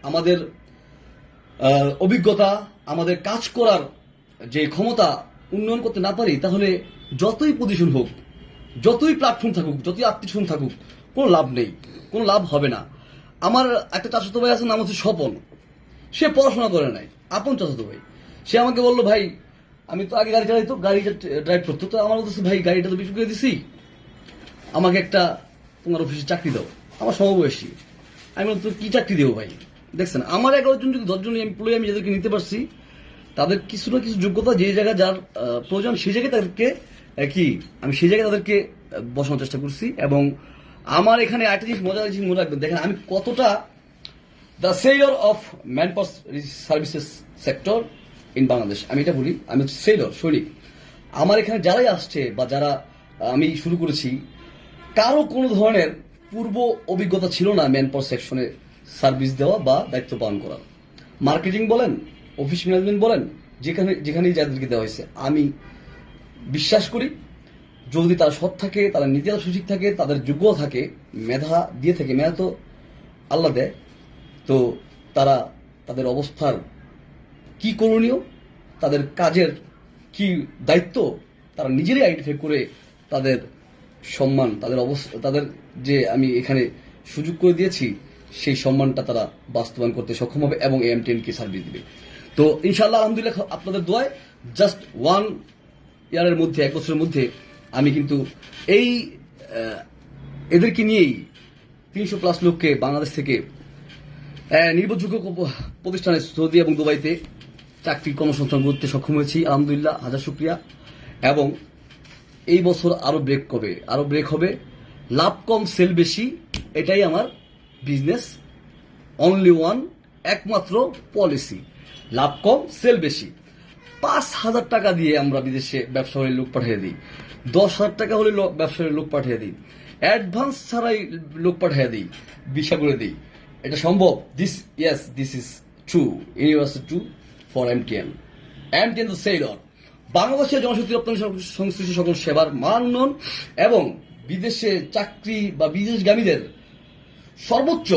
আমাদের অভিজ্ঞতা, আমাদের কাজ করার যে ক্ষমতা উন্নয়ন করতে না পারি, তাহলে যতই পজিশন হোক, যতই প্ল্যাটফর্ম থাকুক, যতই আত্মীয় থাকুক, কোনো লাভ নেই, কোনো লাভ হবে না। আমার একটা চাচাতো ভাই আছে, নাম হচ্ছে স্বপন, সে পড়াশোনা করে নাই, আপন চাচাতো ভাই। সে আমাকে বললো, ভাই আমি তো আগে গাড়ি চালাইতো, গাড়িটা ড্রাইভ করতো, তো আমার বলতেছে ভাই গাড়িটা তো বিক্রি করে দিছি, আমাকে একটা তোমার অফিসে চাকরি দাও। আমার সমবয়সী। আমি বলতো কি চাকরি দেবো ভাই? দেখছেন, আমার 11 জন যদি 10 জন এমপ্লয়ি আমি যাদেরকে নিতে পারছি, তাদের কিছু না কিছু যোগ্যতা যে জায়গায় যার প্রয়োজন সেই জায়গায় তাদেরকে কি আমি সেই জায়গায় তাদেরকে বসানোর চেষ্টা করছি। এবং আমার এখানে একটা জিনিস মজার জিনিস মনে রাখবেন, দেখেন আমি কতটা the seller of man power services sector in Bangladesh. আমি এটা বলি, আমি হচ্ছে সেলর, সৈনিক। আমার এখানে যারাই আসছে বা যারা আমি শুরু করেছি, কারো কোনো ধরনের পূর্ব অভিজ্ঞতা ছিল না ম্যান পাওয়ার সেকশনে সার্ভিস দেওয়া বা দায়িত্ব পালন করার। মার্কেটিং বলেন, অফিস ম্যানেজমেন্ট বলেন, যেখানেই যাদেরকে দেওয়া হয়েছে, আমি বিশ্বাস করি যদি তারা সৎ থাকে, তারা নীতি সঠিক থাকে, তাদের যোগ্যতা থাকে, মেধা দিয়ে থাকে, মেধা তো আল্লাহ দেয়, তো তারা তাদের অবস্থার কি করণীয়, তাদের কাজের কি দায়িত্ব, তারা নিজেরাই আইডেন্টিফাই করে তাদের সম্মান, তাদের অবস্থা, তাদের যে আমি এখানে সুযোগ করে দিয়েছি সেই সম্মানটা তারা বাস্তবায়ন করতে সক্ষম হবে এবং এম10কে সার্ভিস দিবে। তো ইনশাআল্লাহ আলহামদুলিল্লাহ আপনাদের দোয়ায় জাস্ট 1 ইয়ারের মধ্যে, 1 বছরের মধ্যে আমি কিন্তু এই এদেরকে নিয়েই 300+ লোককে বাংলাদেশ থেকে নির্ভরযোগ্য প্রতিষ্ঠানে সৌদি এবং দুবাইতে চাকরি কর্মসংস্থান করতে সক্ষম হয়েছি। আলহামদুলিল্লাহ, হাজার শুকরিয়া। এবং এই বছর আরো ব্রেক হবে। লাভ কম সেল বেশি, এটাই আমার বিজনেস। অনলি ওয়ান, একমাত্র পলিসি, লাভ কম সেল বেশি। 5,000 টাকা দিয়ে আমরা বিদেশে ব্যবসা হলে লোক পাঠিয়ে দিই, 10,000 টাকা হলে ব্যবসায় লোক পাঠিয়ে দিই, অ্যাডভান্স ছাড়াই লোক পাঠিয়ে দিই, ভিসা করে দিই। এটা সম্ভব। This is true, universal true for MTN the seller. বাংলাদেশের জনশক্তি রপ্তানি সংশ্লিষ্ট সকল সেবার মান উন্নয়ন এবং বিদেশে চাকরি বা বিদেশগামীদের সর্বোচ্চ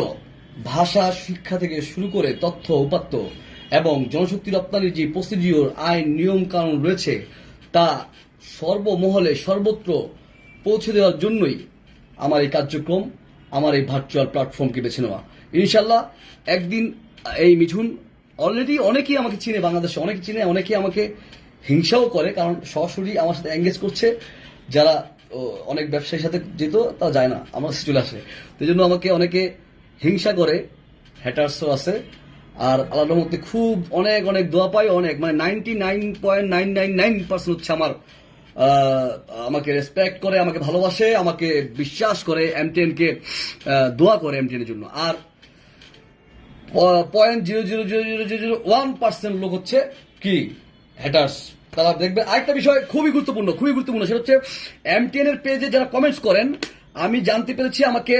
ভাষা শিক্ষা থেকে শুরু করে তথ্য উপাত্ত এবং জনশক্তি রপ্তানির যে প্রসিডিওর, আইন, নিয়ম কানুন রয়েছে তা সর্বমহলে সর্বত্র পৌঁছে দেওয়ার জন্যই আমার এই কার্যক্রম, আমার এই ভার্চুয়াল প্ল্যাটফর্মকে বেছে নেওয়া। ইনশাল্লাহ একদিন এই মিঠুন, অলরেডি অনেকেই আমাকে চিনে, বাংলাদেশে অনেকে চিনে, অনেকে আমাকে হিংসাও করে, কারণ সরাসরি আমার সাথে এঙ্গেজ করছে। যারা অনেক ব্যবসায়ীর সাথে যেত তারা যায় না, আমার কাছে চলে আসে। তো এই জন্য আমাকে অনেকে হিংসা করে, হ্যাটার্সও আছে। আর আল্লাহর রহমতে খুব অনেক দোয়া পাই, অনেক মানে 99.999% হচ্ছে আমার আমাকে রেসপেক্ট করে, আমাকে ভালোবাসে, আমাকে বিশ্বাস করে, এমটিএনকে দোয়া করে এমটিএনের জন্য। আর 0.00001% লোক হচ্ছে কি হ্যাটার্স। তারা দেখবে আরেকটা বিষয় খুবই গুরুত্বপূর্ণ, সেটা হচ্ছে এমটিএন এর পেজে যারা কমেন্টস করেন, আমি জানতে পেরেছি, আমাকে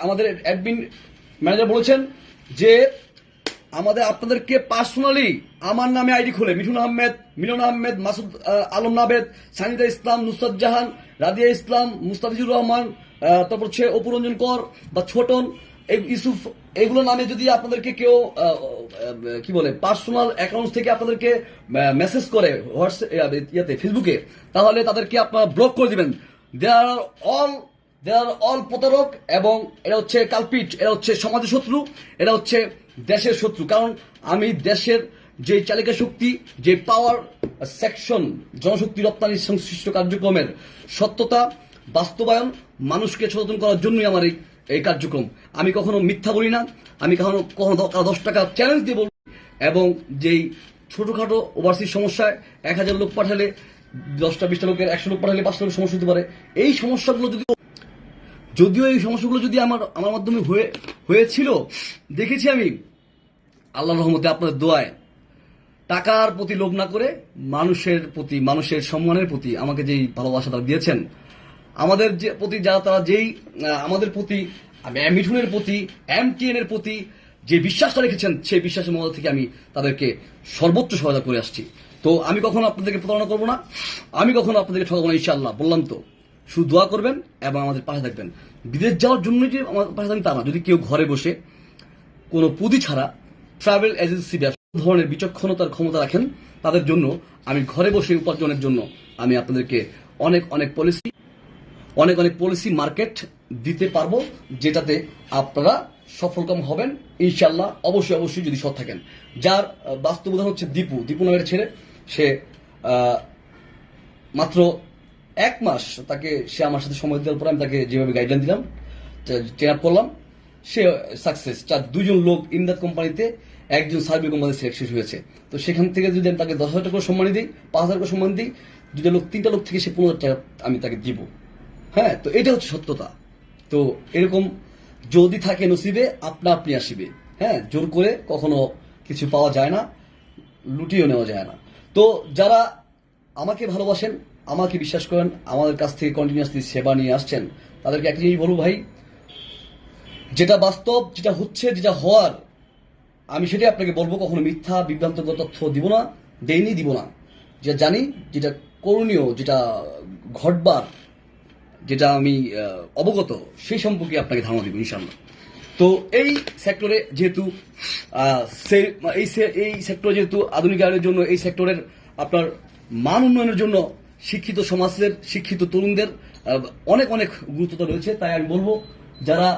আমাদের অ্যাডমিন ম্যানেজার বলেছেন যে আপনাদেরকে পার্সোনালি আমার নামে আইডি খুলে মিঠুন আহমেদ, মিলন আহমেদ, মাসুদ আলম নাবেদ, সানিদা ইসলাম, নুসরাত জাহান, রাদিয়া ইসলাম, মুস্তাফিজুর রহমান, তারপর হচ্ছে অপুরঞ্জন কর বা ছোটন, ইউসুফ, এগুলো নামে যদি আপনাদেরকে কেউ কি বলে পার্সোনাল অ্যাকাউন্ট থেকে আপনাদেরকে মেসেজ করে হোয়াটসঅ্যাপ ফেসবুকে, তাহলে তাদেরকে আপনারা ব্লক করে দিবেন। দে আর অল প্রতারক এবং এরা হচ্ছে কালপিট, এরা হচ্ছে সমাজের শত্রু, এরা হচ্ছে দেশের শত্রু। কারণ আমি দেশের যে চালিকা শক্তি, যে পাওয়ার সেকশন, জনশক্তি রপ্তানি সংশ্লিষ্ট কার্যক্রমের সত্যতা বাস্তবায়ন, মানুষকে সচেতন করার জন্যই আমার এই কার্যক্রম। আমি কখনো মিথ্যা বলি না, আমি কখনো 10 টাকা চ্যালেঞ্জ দিয়ে বলি। এবং যেই ছোটখাটো ওভারসিজ সমস্যায় 1000 লোক পাঠালে, 10টা 20টা লোকের 100 লোক পাঠালে 5 লোকের সমস্যা হতে পারে। এই সমস্যাগুলো যদিও এই সমস্যাগুলো যদি আমার মাধ্যমে হয়েছিল, দেখেছি আমি আল্লাহর রহমতে, আপনাদের দোয়ায়, টাকার প্রতি লোভ না করে মানুষের প্রতি, মানুষের সম্মানের প্রতি আমাকে যেই ভালোবাসা তারা দিয়েছেন, আমাদের যে প্রতি যারা তারা যেই আমাদের প্রতি, মিঠুনের প্রতি, এমটিএন এর প্রতি যে বিশ্বাসটা রেখেছেন, সেই বিশ্বাসের মধ্যে থেকে আমি তাদেরকে সর্বোচ্চ সহায়তা করে আসছি। তো আমি কখনো আপনাদেরকে প্রতারণা করবো না, আমি কখনো আপনাদেরকে ঠকাবো না, ইনশাআল্লাহ। বললাম তো, শুধু দোয়া করবেন এবং আমাদের পাশে থাকবেন। বিদেশ যাওয়ার জন্য যে আমাদের পাশে থাকবেন তা না, যদি কেউ ঘরে বসে কোনো পুঁজি ছাড়া ট্রাভেল এজেন্সি ব্যবসা ধরনের বিচক্ষণতার ক্ষমতা রাখেন, তাদের জন্য আমি ঘরে বসে উপার্জনের জন্য আমি আপনাদেরকে অনেক পলিসি মার্কেট দিতে পারবো, যেটাতে আপনারা সফলকাম হবেন ইনশাল্লাহ। অবশ্যই যদি সৎ থাকেন। যার বাস্তব উদাহরণ হচ্ছে দীপু নামের ছেলে, সে মাত্র 1 মাস তাকে সে আমার সাথে সময় দেওয়ার পর আমি তাকে যেভাবে গাইডলাইন দিলাম, ট্রেন আপ করলাম, সে সাকসেস। 2 জন লোক ইন দ্যাট কোম্পানিতে, একজন সার্ভে কোম্পানি সিলেকশন হয়েছে। তো সেখান থেকে যদি আমি তাকে 10,000 টাকা করে সম্মান দিই, 5,000 করে সম্মান দিই, 3টা লোক থেকে সে 15,000 টাকা আমি তাকে দিব। হ্যাঁ, তো এটা হচ্ছে সত্যতা। তো এরকম যদি থাকে নসিবে, আপনা আপনি আসিবে। হ্যাঁ, জোর করে কখনো কিছু পাওয়া যায় না, লুটিয়ে নেওয়া যায় না। তো যারা আমাকে ভালোবাসেন, আমাকে বিশ্বাস করেন, আমাদের কাছ থেকে কন্টিনিউয়াসলি সেবা নিয়ে আসছেন, তাদেরকে একটা জিনিস বলবো ভাই, যেটা বাস্তব, যেটা হচ্ছে, যেটা হওয়ার, আমি সেটাই আপনাকে বলবো। কখনো মিথ্যা বিভ্রান্তকর তথ্য দিব না, দিব না। যেটা জানি, যেটা করণীয়, যেটা ঘটবার, যেটা আমি অবগত, সেই সম্পর্কে আপনাকে ধারণা দিব ইনশাল্লাহ। তো এই সেক্টরে যেহেতু এই সেক্টর যেহেতু আধুনিকায়নের জন্য, এই সেক্টরের আপনার মান উন্নয়নের জন্য শিক্ষিত সমাজের, শিক্ষিত তরুণদের অনেক অনেক গুরুত্বতা রয়েছে। তাই আমি বলবো, যারা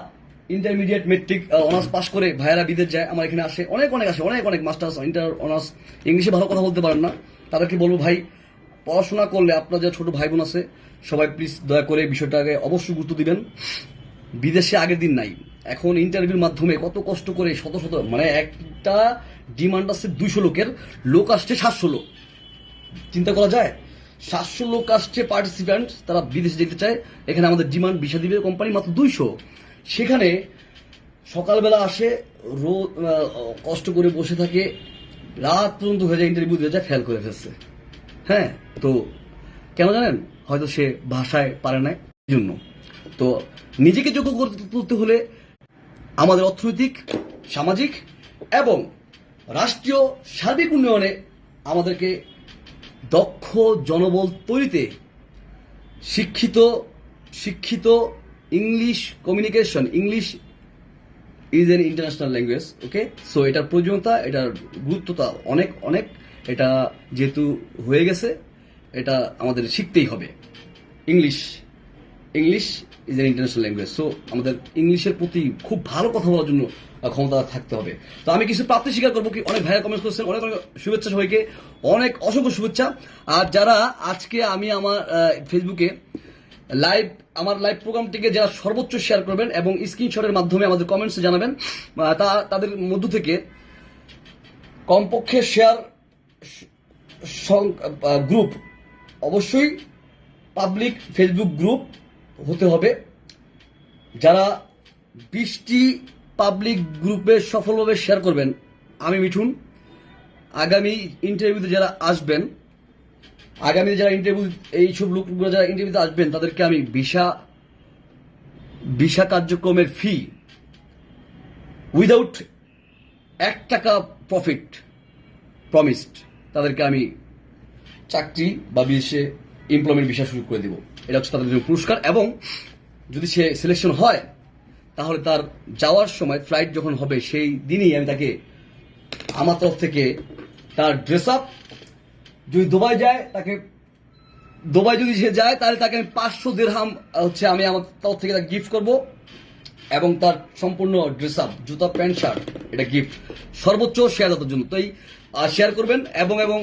ইন্টারমিডিয়েট মেট্রিক অনার্স পাস করে ভাইয়েরা বিদেশ যায়, আমার এখানে আসে, অনেক মাস্টার্স, ইন্টার অনার্স, ইংলিশে ভালো কথা বলতে পারেন না, তাদেরকে বলবো ভাই, পড়াশোনা করলে আপনার যা ছোট ভাই বোন আছে, সবাই প্লিজ দয়া করে বিষয়টাকে অবশ্যই গুরুত্ব দিবেন। বিদেশে আগের দিন নাই। এখন ইন্টারভিউর মাধ্যমে কত কষ্ট করে শত শত, মানে একটা ডিমান্ড আছে 200 লোকের, লোক আসছে 700 লোক। চিন্তা করা যায়, 700 লোক আসছে পার্টিসিপ্যান্ট, তারা বিদেশে যেতে চায়। এখানে আমাদের ডিমান্ড ভিসা দিবে কোম্পানি মাত্র 200। সেখানে সকালবেলা আসে, রোজ কষ্ট করে বসে থাকে, রাত পর্যন্ত হয়ে যায়, ইন্টারভিউ দিয়ে যায়, ফেল করে ফেলছে। হ্যাঁ, তো কেন জানেন? হয়তো সে ভাষায় পারে না, এই জন্য। তো নিজেকে যোগ্য করতে হলে আমাদের অর্থনৈতিক, সামাজিক এবং রাষ্ট্রীয় সার্বিক উন্নয়নে আমাদেরকে দক্ষ জনবল তৈরিতে শিক্ষিত English communication, English is an international language. Okay, so এটার প্রয়োজনীয়তা, এটার গুরুত্বতা অনেক অনেক। এটা যেহেতু হয়ে গেছে, এটা আমাদের শিখতেই হবে। English is an international language. So আমাদের ইংলিশের প্রতি খুব ভালো কথা বলার জন্য ক্ষমতা থাকতে হবে। তো আমি কিছু প্রাপ্তি স্বীকার করবো, কি অনেক ভাইয়া কমেন্ট করছেন, অনেক অনেক শুভেচ্ছা সবাইকে, অনেক অসংখ্য শুভেচ্ছা। আর যারা আজকে আমি আমার ফেসবুকে আমার লাইভ প্রোগ্রামটিকে যারা সর্বোচ্চ শেয়ার করবেন এবং স্ক্রিনশটের মাধ্যমে আমাদের কমেন্টসে জানাবেন, তাদের মধ্য থেকে কমপক্ষে শেয়ার গ্রুপ, অবশ্যই পাবলিক ফেসবুক গ্রুপ হতে হবে। যারা 20টি পাবলিক গ্রুপে সফলভাবে শেয়ার করবেন, আমি মিঠুন আগামী ইন্টারভিউতে যারা আসবেন, আগামী যারা ইন্টারভিউ, এইসব লোকগুলো যারা ইন্টারভিউতে আসবেন, তাদেরকে আমি ভিসা কার্যক্রমের ফি উইদাউট 1 টাকা প্রফিট প্রমিসড, তাদেরকে আমি চাকরি বা বিদেশে এমপ্লয়মেন্ট ভিসা শুরু করে দেব। এটা হচ্ছে তাদের জন্য পুরস্কার। এবং যদি সে সিলেকশন হয়, তাহলে তার যাওয়ার সময়, ফ্লাইট যখন হবে, সেই দিনই আমি তাকে আমার তরফ থেকে তার ড্রেস আপ, যদি দুবাই যায়, দুবাই যদি সে যায়, তাহলে তাকে আমি 500 দিরহাম হচ্ছে আমি আমার তরফ থেকে তাকে গিফট করব, এবং তার সম্পূর্ণ ড্রেস আপ, জুতা, প্যান্ট, শার্ট, এটা গিফট সর্বোচ্চ শেয়ারদাতার জন্য। তাই শেয়ার করবেন। এবং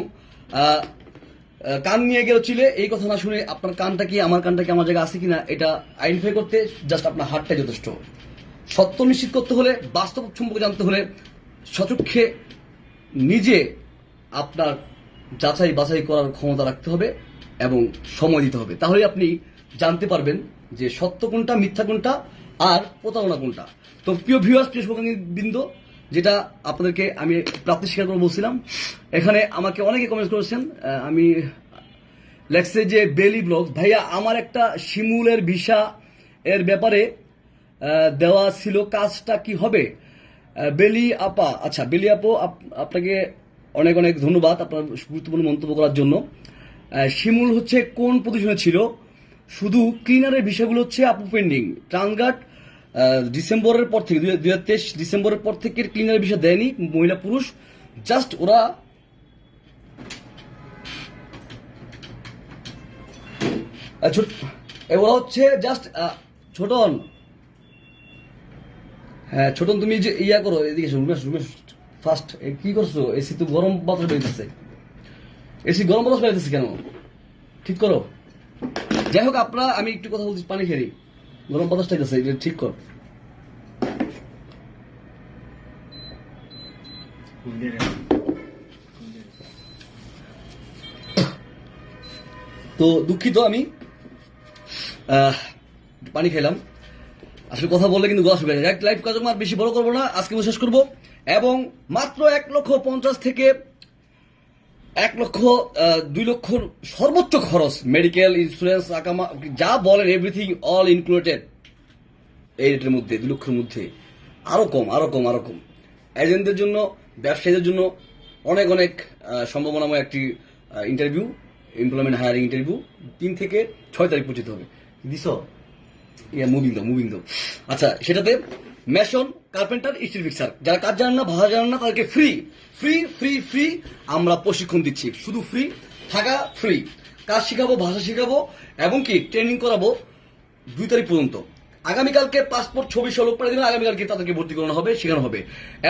কান নিয়ে গেল চিলে, এই কথা না শুনে আপনার কানটা কি আমার জায়গায় আছে কিনা, এটা আইডেন্টিফাই করতে জাস্ট আপনার হাতটাই যথেষ্ট। সত্য নিশ্চিত করতে হলে, বাস্তব সম্পর্কে জানতে হলে, সচক্ষে নিজে আপনার যাচাই বাছাই করার ক্ষমতা রাখতে হবে এবং সময় দিতে হবে। তাহলে আপনি জানতে পারবেন যে সত্য কোনটা, মিথ্যা কোনটা, আর প্রতারণা কোনটা। তো প্রিয় ভিউয়ার্স, প্রিয় শুভাকাঙ্ক্ষী বৃন্দ, যেটা আপনাদেরকে আমি প্রাপ্তি স্বীকার করে বলছিলাম, এখানে আমাকে অনেকে কমেন্ট করেছেন। আমি লেখছে যে বেলি ব্লগ, ভাইয়া আমার একটা শিমুলের ভিসা এর ব্যাপারে দেওয়া ছিল, কাজটা কি হবে? বেলি আপা, আচ্ছা বেলি আপু, আপনাকে অনেক অনেক ধন্যবাদ আপনার গুরুত্বপূর্ণ মন্তব্য করার জন্য। শিমুল হচ্ছে কোন পজিশনে ছিল? শুধু ক্লিনারের বিষয়গুলো হচ্ছে আপু পেন্ডিং। ট্রান্সগার্ড ডিসেম্বরের পর থেকে, 2023 ডিসেম্বরের পর থেকে ক্লিনারের বিষয় দেয়নি, মহিলা পুরুষ, জাস্ট ওরা হচ্ছে জাস্ট ছোটন। হ্যাঁ ছোটন, তুমি যে ইয়া করো, এদিকে রুমেশ ফার্স্ট কি করছো? এসি তো গরম বাতাস বেরিয়েছে। এসি গরম বাতাস পাইতেছি কেন? ঠিক করো। যাই হোক, আপনারা, আমি একটু কথা বলছি, পানি খেয়ে নিই। গরম বাতাসটা গেছে, এটা ঠিক কর। তো দুঃখিত আমি, পানি খেলাম। আসলে কথা বললে কিন্তু গলা শুকিয়ে যায়। লাইভ কাজ আর বেশি বড় করবো না, আজকে শেষ করবো। এবং মাত্র 1,50,000 থেকে 1,02,00,000 সর্বোচ্চ খরচ, মেডিকেল ইন্স্যুরেন্স, আকামা, যা বলেন এভরিথিং অল ইনক্লুডেড এই রেটের মধ্যে, 2 লক্ষের মধ্যে। আরো কম, আরো কম, আরো কম। এজেন্টদের জন্য, ব্যবসায়ীদের জন্য অনেক অনেক সম্ভাবনাময় একটি ইন্টারভিউ, এমপ্লয়মেন্ট হায়ারিং ইন্টারভিউ 3 থেকে 6 তারিখ পর্যন্ত হবে। দিস মুভিং দাও। আচ্ছা, সেটাতে মেশন, কার্পেন্টার, স্টিল ফিক্সার, যারা কাজ জানেন না, ভাষা জানেন না, তাদেরকে ফ্রি ফ্রি ফ্রি ফ্রি আমরা প্রশিক্ষণ দিচ্ছি। শুধু ফ্রি, থাকা ফ্রি, কাজ শিখাবো, ভাষা শিখাবো, এবং কি ট্রেনিং করাবো 2 তারিখ পর্যন্ত। আগামীকালকে পাসপোর্ট ছবি সহ লোক পাঠিয়ে দিলে আগামীকালকে তাদেরকে ভর্তি করানো হবে, শেখানো হবে।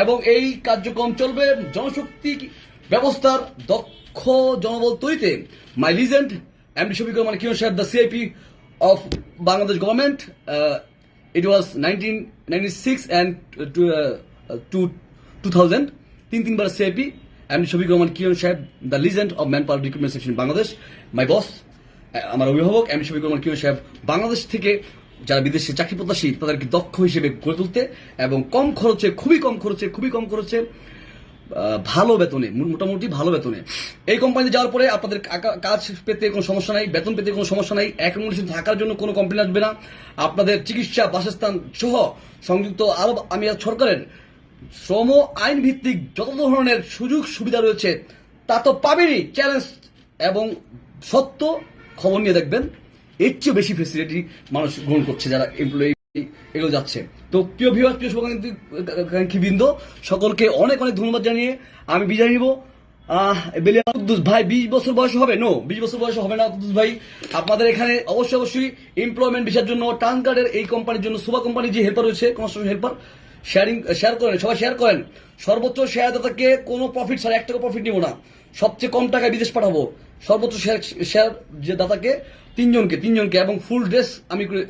এবং এই কার্যক্রম চলবে জনশক্তি ব্যবস্থার দক্ষ জনবল তৈরিতে। My legend MD Shafiqur Rahman Kiran সাহেব, the CIP of Bangladesh government. It was 1996 and 2000. তিনবার সিআইপি এমডি শফিকুর রহমান কিরণ সাহেব, the legend of man power recruitment section Bangladesh. My boss, আমার অভিভাবক এমডি শফিকুর রহমান কিরণ সাহেব, বাংলাদেশ থেকে যারা বিদেশে চাকরি প্রত্যাশী তাদেরকে দক্ষ হিসেবে গড়ে তুলতে, এবং কম খরচে, খুবই কম খরচে, ভালো বেতনে, মোটামুটি ভালো বেতনে। এই কোম্পানিতে যাওয়ার পরে আপনাদের কাজ পেতে কোনো সমস্যা নাই, বেতন পেতে কোনো সমস্যা নাই, অ্যাকোমোডেশন থাকার জন্য কোনো কমপ্লেন আসবে না। আপনাদের চিকিৎসা, বাসস্থান সহ সংযুক্ত আরব আমিরাত সরকারের শ্রম আইন ভিত্তিক যত ধরনের সুযোগ সুবিধা রয়েছে তা তো পাবেনই। চ্যালেঞ্জ এবং সত্য খবর নিয়ে দেখবেন, এর চেয়ে বেশি ফেসিলিটি মানুষ গ্রহণ করছে যারা এমপ্লয়ি এগুলো যাচ্ছে। তো প্রিয় ভিউয়ার, প্রিয় শুভাকাঙ্ক্ষী বৃন্দ, সকলকে অনেক অনেক ধন্যবাদ জানিয়ে আমি বিদায় নিব। কুদ্দুস ভাই 20 বছর বয়স হবে? 20 বছর বয়স হবে না কুদ্দুস ভাই। আপনাদের এখানে অবশ্যই এমপ্লয়মেন্ট ভিসার জন্য ট্রান্সগার্ডের এই কোম্পানির জন্য, সুবা কোম্পানির যে হেল্পার রয়েছে, কনস্ট্রাকশন হেল্পার, শেয়ার করেন, সবাই শেয়ার করেন। সর্বোচ্চ শেয়ারদাতাকে কোনো প্রফিট ছাড়া 1 টাকা প্রফিট নিব না, সবচেয়ে কম টাকায় বিদেশ পাঠাবো। সর্বোচ্চ শেয়ার যে দাতাকে, তিনজনকে, এবং ফুল ড্রেস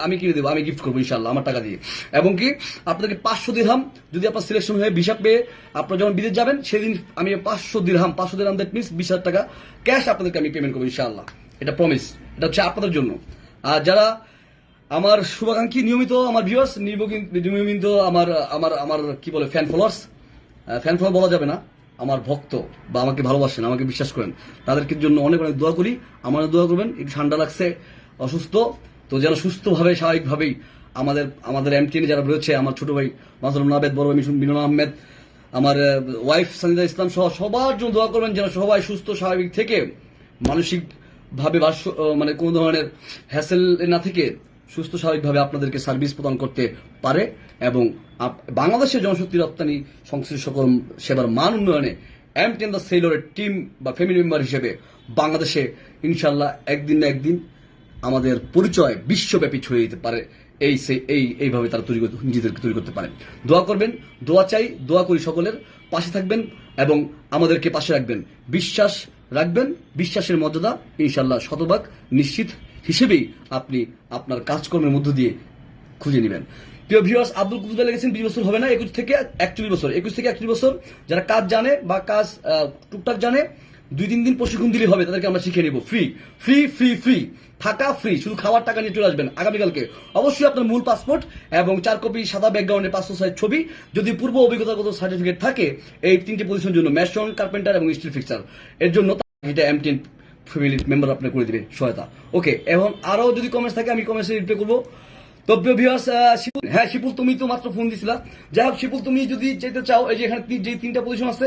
আমি কিনে দেবো, আমি গিফট করবো ইনশাল্লাহ আমার টাকা দিয়ে। এবং কি আপনাদেরকে 500 দিরহাম, যদি আপনার সিলেকশন হয়ে ভিসা পেয়ে আপনারা যখন বিদেশ যাবেন সেদিন আমি 500 দিরহাম, দ্যাট মিনস 20,000 টাকা ক্যাশ আপনাদেরকে আমি পেমেন্ট করবো ইনশাল্লাহ। এটা প্রমিস, এটা হচ্ছে আপনাদের জন্য। আর যারা আমার শুভাকাঙ্ক্ষী, নিয়মিত আমার ভিউয়ার্স, নিয়মিত আমার কি বলে ফ্যান ফলোয়ার বলা যাবে না, আমার ভক্ত বা আমাকে ভালোবাসেন, আমাকে বিশ্বাস করেন, তাদেরকে জন্য অনেক অনেক দোয়া করি। আমার দোয়া করবেন। একটু ঠান্ডা লাগছে, অসুস্থ, তো যেন সুস্থভাবে, স্বাভাবিকভাবেই আমাদের এমটিএন যারা রয়েছে, আমার ছোট ভাই মাসুম নাবেদ, বড় ভাই মিনন আহমেদ, আমার ওয়াইফ সানিদা ইসলাম সহ সবার জন্য দোয়া করবেন, যেন সবাই সুস্থ স্বাভাবিক থেকে, মানসিকভাবে মানে কোনো ধরনের হ্যাসেল না থেকে সুস্থ স্বাভাবিকভাবে আপনাদেরকে সার্ভিস প্রদান করতে পারে। এবং বাংলাদেশের জনশক্তি রপ্তানি সংশ্লিষ্ট সকল সেবার মান উন্নয়নে এমটিএন দ্য সেলরের টিম বা ফ্যামিলি মেম্বার হিসেবে বাংলাদেশে ইনশাল্লাহ একদিন না একদিন আমাদের পরিচয় বিশ্বব্যাপী ছড়িয়ে দিতে পারে। এইভাবে তারা নিজেদেরকে তৈরি করতে পারে। দোয়া করবেন, দোয়া চাই, দোয়া করি সকলের। পাশে থাকবেন এবং আমাদেরকে পাশে রাখবেন, বিশ্বাস রাখবেন। বিশ্বাসের মর্যাদা ইনশাল্লাহ শতভাগ নিশ্চিত হিসেবেই আপনি আপনার কাজকর্মের মধ্য দিয়ে খুঁজে নেবেন। প্রিয় ভিউয়ার্স, আব্দুল কুদ্দুস লিখেছেন 20 বছর হবে না, 21 থেকে 41 বছর। 21 থেকে 41 বছর যারা কাজ জানে বা কাজ টুকটাক জানে, 2-3 দিন প্রশিক্ষণ দিলে হবে, তাদেরকে আমরা শিখে নিব। ফ্রি ফ্রি ফ্রি ফ্রি, থাকা ফ্রি, শুধু খাওয়ার টাকা নিয়ে চলে আসবেন আগামীকালকে। অবশ্যই আপনার মূল পাসপোর্ট এবং 4 কপি সাদা ব্যাকগ্রাউন্ডে 500 সাইজ ছবি, যদি পূর্ব অভিজ্ঞতাগত সার্টিফিকেট থাকে এই 3টে পজিশনের জন্য, মেশন, কার্পেন্টার এবং স্টিল ফিক্সার, এর জন্য এটা এমটিএন ফ্যামিলি মেম্বার আপনার করে দিবে সহায়তা। ওকে, এখন আরো যদি কমেন্টস থাকে আমি কমেন্টসে রিপ্লাই করবো। তো ভিউয়ার্স, শিপুল তুমি তো মাত্র ফোন দিছিলা। যাই হোক শিপুল, তুমি যদি যেতে চাও, এই যে এখানে যে 3টা পজিশন আছে,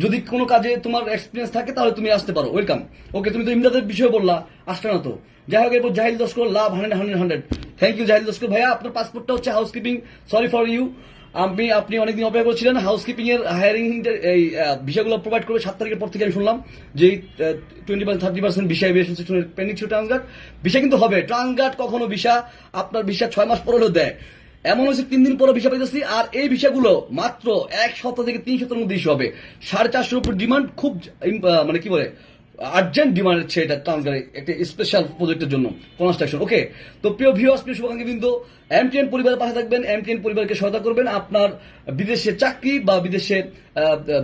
যদি কোনো কাজে তোমার এক্সপিরিয়েন্স থাকে তাহলে তুমি আসতে পারো, ওয়েলকাম। ওকে, তুমি তো ইমদাদের বিষয়ে বললা, আসলে না তো। যাই হোক, এরপর জাহিল লস্কর, লাভ 100 থ্যাংক ইউ জাহিল লস্কর ভাইয়া। আপনার পাসপোর্টটা হচ্ছে হাউসকিপিং, সরি ফর ইউ। আপনি অনেকদিন অপেক্ষা করছিলেন। হাউসকিপিং এর হায়ারিং এই ভিসাগুলো প্রোভাইড করবে 7 তারিখের পর থেকে। আমি শুনলাম যে 20-30% ভিসা এভিয়েশন সেকশনের পেন্ডিং ছিল ট্রান্সগার্ড ভিসা, কিন্তু হবে। ট্রান্সগার্ড কখনো ভিসা আপনার ভিসা 6 মাস পর হলেও দেয়, এমন হচ্ছে 3 দিন পরে ভিসা পাইতেছি। আর এই ভিসাগুলো মাত্র 1 সপ্তাহ থেকে 3 সপ্তাহের মধ্যে ইস্যু হবে। 450 উপর ডিমান্ড, খুব মানে কি বলে আর্জেন্ট ডিমান্ড হচ্ছে এটা ট্রান্সগারে একটা স্পেশাল প্রজেক্টের জন্য কনস্ট্রাকশন। ওকে, তো প্রিয় ভিউয়ার্স, প্রিয় শুভাকাঙ্ক্ষী বিন্দু, এমটিএন পরিবারের পাশে থাকবেন, এমটিএন পরিবারকে সহায়তা করবেন আপনার বিদেশে চাকরি বা বিদেশে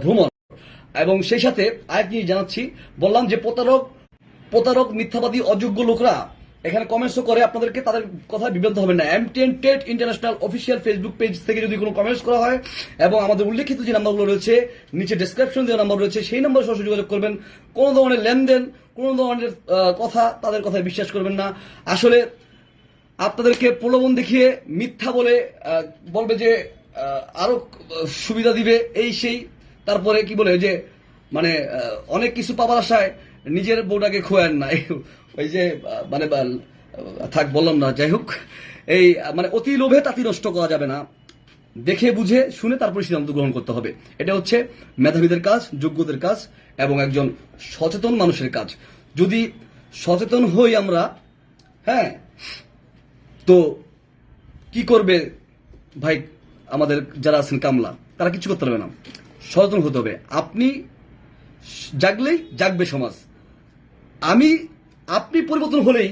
ভ্রমণ। এবং সেই সাথে আরেক জিনিস জানাচ্ছি, বললাম যে প্রতারক মিথ্যাবাদী অযোগ্য লোকরা এখানে কমেন্টসও করে, আপনাদেরকে তাদের কথা বিভ্রান্ত হবেন না। এমটিএন টেট ইন্টারন্যাশনাল অফিসিয়াল ফেসবুক পেজ থেকে যদি কোনো কমেন্টস করা হয় এবং আমাদের উল্লেখিত যে নাম্বারগুলো রয়েছে, নিচে ডেসক্রিপশন যে নাম্বার রয়েছে, সেই নাম্বারে সরাসরি যোগাযোগ করবেন। কোনো ধরনের লেনদেন, কোনো ধরনের কথা, তাদের কথায় বিশ্বাস করবেন না। আসলে আপনাদেরকে প্রলোভন দেখিয়ে মিথ্যা বলে বলবে যে আরো সুবিধা দিবে, এই সেই, তারপরে কি বলে যে মানে অনেক কিছু পাবার আশায় নিজের বউটাকে খোয়ান না, ওই যে মানে থাক বললাম না। যাই হোক, এই মানে অতি লোভে তাঁতি নষ্ট করা যাবে না, দেখে বুঝে শুনে তারপরে সিদ্ধান্ত গ্রহণ করতে হবে। এটা হচ্ছে মেধাবীদের কাজ, যোগ্যদের কাজ এবং একজন সচেতন মানুষের কাজ। যদি সচেতন হই আমরা, হ্যাঁ, তো কি করবে ভাই আমাদের যারা আছেন কামলা, তারা কিছু করতে পারবে না। সচেতন হতে হবে। আপনি জাগলেই জাগবে সমাজ। আপনি পরিবর্তন হলেই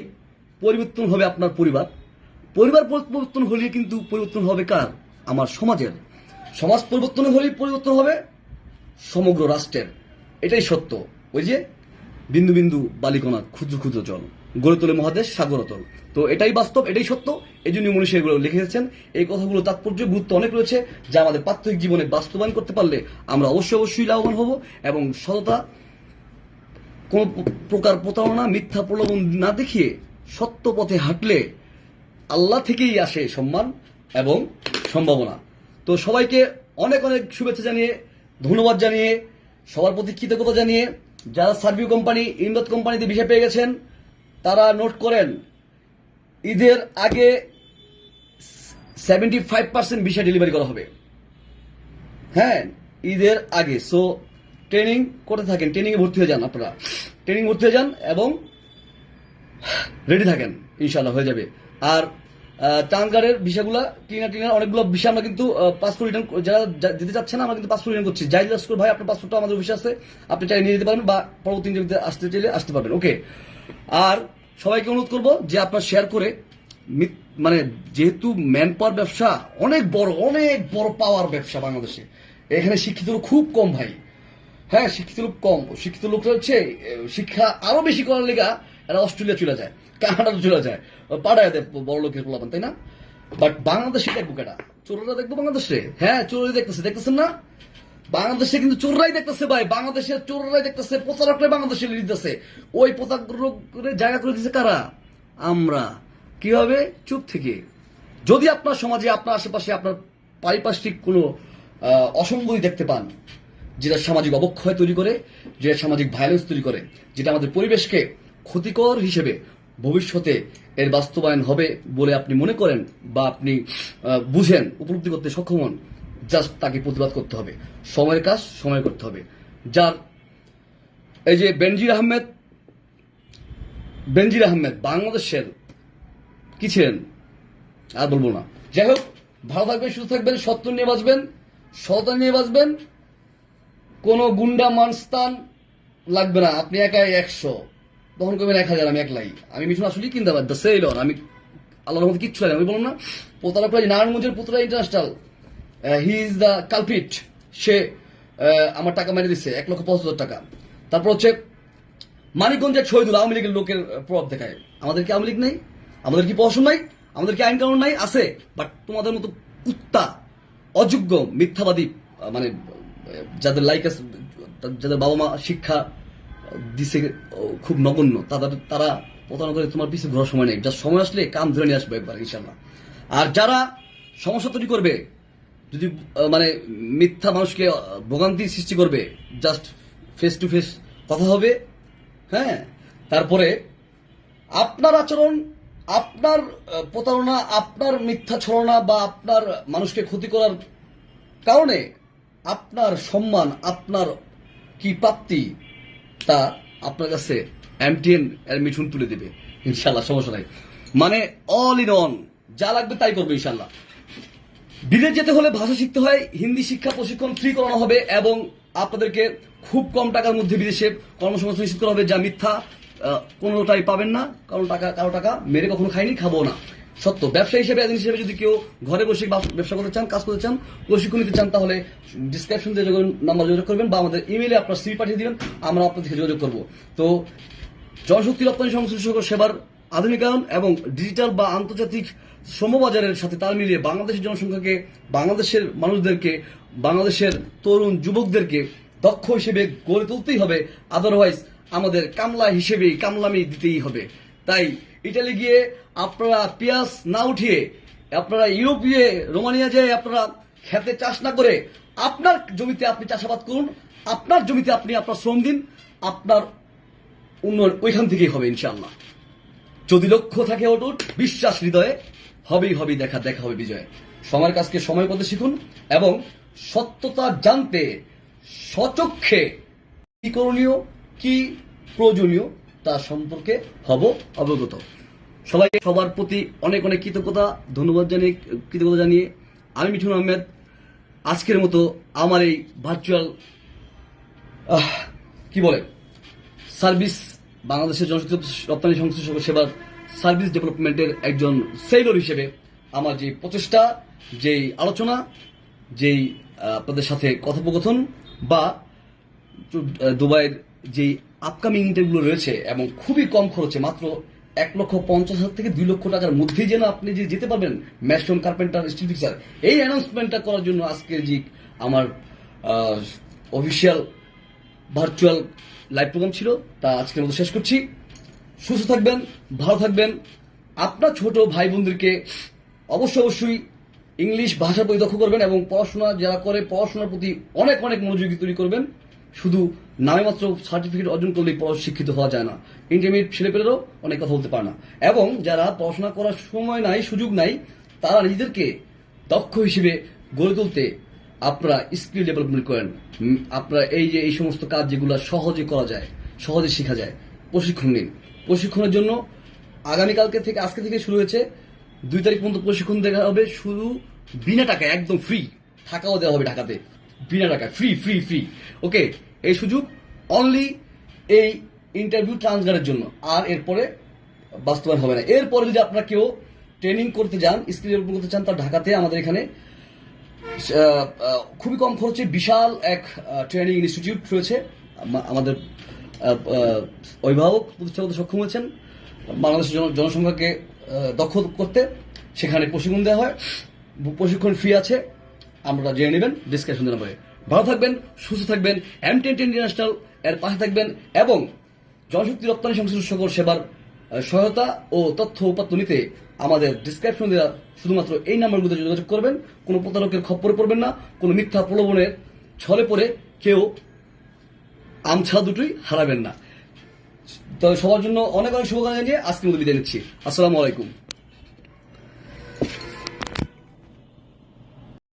পরিবর্তন হবে আপনার পরিবার পরিবর্তন হলেই কিন্তু পরিবর্তন হবে কার? আমার সমাজের। সমাজ পরিবর্তন হলেই পরিবর্তন হবে সমগ্র রাষ্ট্রের। এটাই সত্য। ওই যে বিন্দু বিন্দু বালিকণা ক্ষুদ্র ক্ষুদ্র জল গড়ে তোলে মহাদেশ সাগরতল। তো এটাই বাস্তব, এটাই সত্য। এই জন্য মনীষী এগুলো লিখে গেছেন। এই কথাগুলো তাৎপর্য, গুরুত্ব অনেক রয়েছে, যা আমাদের প্রাত্যহিক জীবনে বাস্তবায়ন করতে পারলে আমরা অবশ্যই লাভবান হব। এবং সততা, কোন প্রকার প্রতারণা, মিথ্যা প্রলোভন না দেখিয়ে সত্য পথে হাঁটলে আল্লাহ থেকেই আসে সম্মান এবং সম্ভাবনা। তো সবাইকে অনেক অনেক শুভেচ্ছা জানিয়ে, ধন্যবাদ জানিয়ে, সবার প্রতি কৃতজ্ঞতা জানিয়ে, যারা সার্ভিউ কোম্পানি, ইমদাদ কোম্পানিতে ভিসা পেয়ে গেছেন, তারা নোট করেন, ঈদের আগে 75% ভিসা ডেলিভারি করা হবে। হ্যাঁ, ঈদের আগে। সো ট্রেনিং করতে থাকেন, ট্রেনিং এ ভর্তি হয়ে যান, আপনারা ট্রেনিং ভর্তি হয়ে যান এবং রেডি থাকেন, ইনশাল্লাহ হয়ে যাবে। আর ট্রান্সগার্ডের ভিসাগুলা ক্লিনার অনেকগুলো ভিসা আমরা কিন্তু পাসপোর্ট রিটার্ন, যারা যেতে চাচ্ছেন আমরা কিন্তু পাসপোর্ট রিটার্ন করছি। জাহিদ লস্কর ভাই, আপনার পাসপোর্টটা আমাদের অফিসে আছে, আপনি চাইলে নিয়ে যেতে পারবেন বা পরবর্তী ইন্টারভিউতে আসতে চাইলে আসতে পারবেন। ওকে, আর সবাইকে অনুরোধ করবো যে আপনার শেয়ার করে, মানে যেহেতু ম্যান পাওয়ার ব্যবসা অনেক বড় পাওয়ার ব্যবসা বাংলাদেশে, এখানে শিক্ষিত লোক খুব কম ভাই। হ্যাঁ, শিক্ষিত লোক কম। শিক্ষিত লোকরা হচ্ছে শিক্ষা আরো বেশি করার লেগা এরা অস্ট্রেলিয়া চলে যায়, কানাডা চলে যায়, পাড়ায় দেয় বড় লোকের পোলাপান, তাই না? বাট বাংলাদেশে দেখবো কেটা? চোররা দেখবো বাংলাদেশে? হ্যাঁ, চোরই দেখতেছেন না? বাংলাদেশে কিন্তু চোররাই দেখতেছে ভাই, বাংলাদেশের চোররাই দেখতেছে, প্রতারকরাই বাংলাদেশে দিতেছে। ওই প্রতারকের জায়গা করে দিচ্ছে কারা? আমরা। কিভাবে? চুপ থেকে। যদি আপনার সমাজে, আপনার আশেপাশে, আপনার পারিপার্শ্বিক কোনো অসঙ্গতি দেখতে পান, যেটা সামাজিক অবক্ষয় তৈরি করে, যেটা সামাজিক ভায়োলেন্স তৈরি করে, যেটা আমাদের পরিবেশকে ক্ষতিকর হিসেবে ভবিষ্যতে এর বাস্তবায়ন হবে বলে আপনি মনে করেন বা আপনি বুঝেন, উপলব্ধি করতে সক্ষম হন, জাস্ট তাকে প্রতিবাদ করতে হবে। সময়ের কাজ সময় করতে হবে। যার এই যে বেনজির আহমেদ বাংলাদেশের কি ছিলেন আর বলবো না। যাই হোক, ভালো থাকবেন, সুস্থ থাকবেন, সত্য নিয়ে বাঁচবেন, সততা নিয়ে বাঁচবেন। কোন গুন্ডা মানস্তান লাগবে না, আপনি একাই 100, তখন করবেন 1000, আমি একলাই। আমি মিঠুন আসলেই কিনতে পারি, দ্য সেলর। আমি আল্লাহর মধ্যে কিচ্ছু লাগে, আমি বললাম না প্রতারকরা নারায়ণগঞ্জের Putra international, he is the culprit. সে আমার টাকা মেরে দিচ্ছে 1,75,000 টাকা। তারপর হচ্ছে মানিকগঞ্জের শহীদুল, আওয়ামী লীগের লোকের প্রভাব দেখায়। আমাদের কি আওয়ামী লীগ নেই? আমাদের কি প্রশাসন নাই? আমাদের কি আইন কানুন নাই? আছে। বাট তোমাদের মতো কুত্তা, অযোগ্য, মিথ্যাবাদী, মানে যাদের লাইকাস, যাদের বাবা মা শিক্ষা দিছে খুব নগণ্য, তারা প্রতারণা করে তোমার পিছিয়ে ঘোরার সময় নেই। যার সময় আসলে কাম ধরে নিয়ে আসবে একবার ইনশাল্লাহ। আর যারা সমস্যা তৈরি করবে, যদি মানে মিথ্যা মানুষকে ভোগান্তি সৃষ্টি করবে, জাস্ট ফেস টু ফেস কথা হবে। হ্যাঁ, তারপরে আপনার আচরণ, আপনার প্রতারণা, আপনার মিথ্যা ছলনা বা আপনার মানুষকে ক্ষতি করার কারণে আপনার সম্মান, আপনার কি প্রাপ্তি, তা আপনার কাছে এমটিএন এর মিঠুন তুলে দেবে ইনশাল্লাহ, সমস্যা নাই। মানে অল ইন অন, যা লাগবে তাই করবে ইনশাল্লাহ। বিদেশ যেতে হলে ভাষা শিখতে হয়, হিন্দি শিক্ষা প্রশিক্ষণ ফ্রি করানো হবে এবং আপনাদেরকে খুব কম টাকার মধ্যে বিদেশে কর্মসংস্থান নিশ্চিত করা হবে, যা মিথ্যা। কোনোটাই পাবেন না, কারো টাকা মেরে কখনো খাইনি, খাবো না। সত্য ব্যবসা হিসেবে, এজেন্ট হিসেবে যদি কেউ ঘরে বসে ব্যবসা করতে চান, কাজ করতে চান, প্রশিক্ষণ নিতে চান, তাহলে ডিসক্রিপশন দিয়ে নাম্বার যোগাযোগ করবেন বা আমাদের ইমেইলে আপনার সিভি পাঠিয়ে দিবেন, আমরা আপনাদের যোগাযোগ করব। তো জনশক্তি রপ্তানি সংশ্লিষ্ট সেবার আধুনিকায়ন এবং ডিজিটাল বা আন্তর্জাতিক শ্রমবাজারের সাথে তাল মিলিয়ে বাংলাদেশের জনসংখ্যাকে, বাংলাদেশের মানুষদেরকে, বাংলাদেশের তরুণ যুবকদেরকে দক্ষ হিসেবে গড়ে তুলতেই হবে। আদারওয়াইজ আমাদের কামলা হিসেবে কামলামি দিতেই হবে। তাই ইটালি গিয়ে আপনারা পেঁয়াজ না উঠিয়ে, আপনারা ইউরোপীয় রোমানিয়া যেয়ে আপনারা খেতে চাষ না করে আপনার জমিতে আপনি চাষাবাদ করুন, আপনার জমিতে আপনি আপনার শ্রম দিন, আপনার উন্নয়ন ওইখান থেকেই হবে ইনশাআল্লাহ। যদি লক্ষ্য থাকে অটুট, বিশ্বাস হৃদয়ে, হবেই দেখা হবে বিজয়। সময়ের কাজকে সময় করতে শিখুন এবং সত্যতা জানতে স্বচক্ষে কি করণীয়, কি প্রয়োজনীয় তা সম্পর্কে হব অবগত। সবাইকে সবার প্রতি অনেক অনেক ধন্যবাদ জানিয়ে আমি মিঠুন আহমেদ আজকের মতো আমার এই ভার্চুয়াল সার্ভিস, বাংলাদেশের জনশক্তি রপ্তানি সংশ্লিষ্ট সেবার সার্ভিস ডেভেলপমেন্টের একজন সেলর হিসেবে আমার যে প্রচেষ্টা, যেই আলোচনা, যেই আপনাদের সাথে কথোপকথন বা দুবাইয়ের যেই আপকামিং ইন্টারভিউ রয়েছে এবং খুবই কম খরচে, মাত্র 1,50,000 থেকে 2 লক্ষ টাকার মধ্যেই যেন আপনি যে যেতে পারবেন ম্যাস্টন, কার্পেন্টার, স্টিল ফিক্সার, এই অ্যানাউন্সমেন্টটা করার জন্য আজকে যে আমার অফিসিয়াল ভার্চুয়াল লাইভ প্রোগ্রাম ছিল, তা আজকের মতো শেষ করছি। সুস্থ থাকবেন, ভালো থাকবেন। আপনার ছোট ভাই বোনদেরকে অবশ্যই ইংলিশ ভাষা পরিদক্ষ করবেন এবং পড়াশোনা যারা করে পড়াশোনার প্রতি অনেক অনেক মনোযোগী তৈরি করবেন। শুধু নামে মাত্র সার্টিফিকেট অর্জন করলেই শিক্ষিত হওয়া যায় না। ইন্টারমিডিয়েট ছেলেপেলেরও অনেক কথা বলতে পারে না। এবং যারা পড়াশোনা করার সময় নাই, সুযোগ নাই, তারা নিজেদেরকে দক্ষ হিসেবে গড়ে তুলতে আপনারা স্কিল ডেভেলপমেন্ট করেন। আপনারা এই সমস্ত কাজ যেগুলো সহজে করা যায়, সহজে শেখা যায়, প্রশিক্ষণ নিন। প্রশিক্ষণের জন্য আজকে থেকে শুরু হয়েছে, 2 তারিখ পর্যন্ত প্রশিক্ষণ দেওয়া হবে, শুধু বিনা টাকায়, একদম ফ্রি। থাকাও দেওয়া হবে ঢাকাতে বিনা টাকায়, ফ্রি। ওকে, এই সুযোগ অনলি এই ইন্টারভিউ ট্রান্সগারের জন্য, আর এরপরে বাস্তবায়ন হবে না। এরপরে যদি আপনারা কেউ ট্রেনিং করতে যান, স্কিল ডেভেলপমেন্ট করতে চান, তার ঢাকাতে আমাদের এখানে খুবই কম খরচে বিশাল এক ট্রেনিং ইনস্টিটিউট রয়েছে। আমাদের অভিভাবক প্রতিষ্ঠা করতে সক্ষম হয়েছেন বাংলাদেশের জনসংখ্যাকে দক্ষ করতে। সেখানে প্রশিক্ষণ দেওয়া হয়, প্রশিক্ষণ ফ্রি আছে, আমরা জেনে নেবেন ডিসকাশন নাম্বারে। ভালো থাকবেন, সুস্থ থাকবেন, M10 ইন্টারন্যাশনাল এর পাশে থাকবেন এবং জনশক্তি রপ্তানি সংশ্লিষ্ট সকল সেবার সহায়তা ও তথ্য উপাত্ত নিতে আমাদের ডিসক্রিপশন দেওয়া শুধুমাত্র এই নাম্বারগুলোতে যোগাযোগ করবেন। কোনো প্রতারকের খপ্পরে পড়বেন না, কোনো মিথ্যা প্রলোভনের ছলে পড়ে কেউ আমছা দুটোই হারাবেন না। তবে সবার জন্য অনেক অনেক শুভকামনা জানিয়ে আজকের মতো বিদায় নিচ্ছি। আসসালামু আলাইকুম।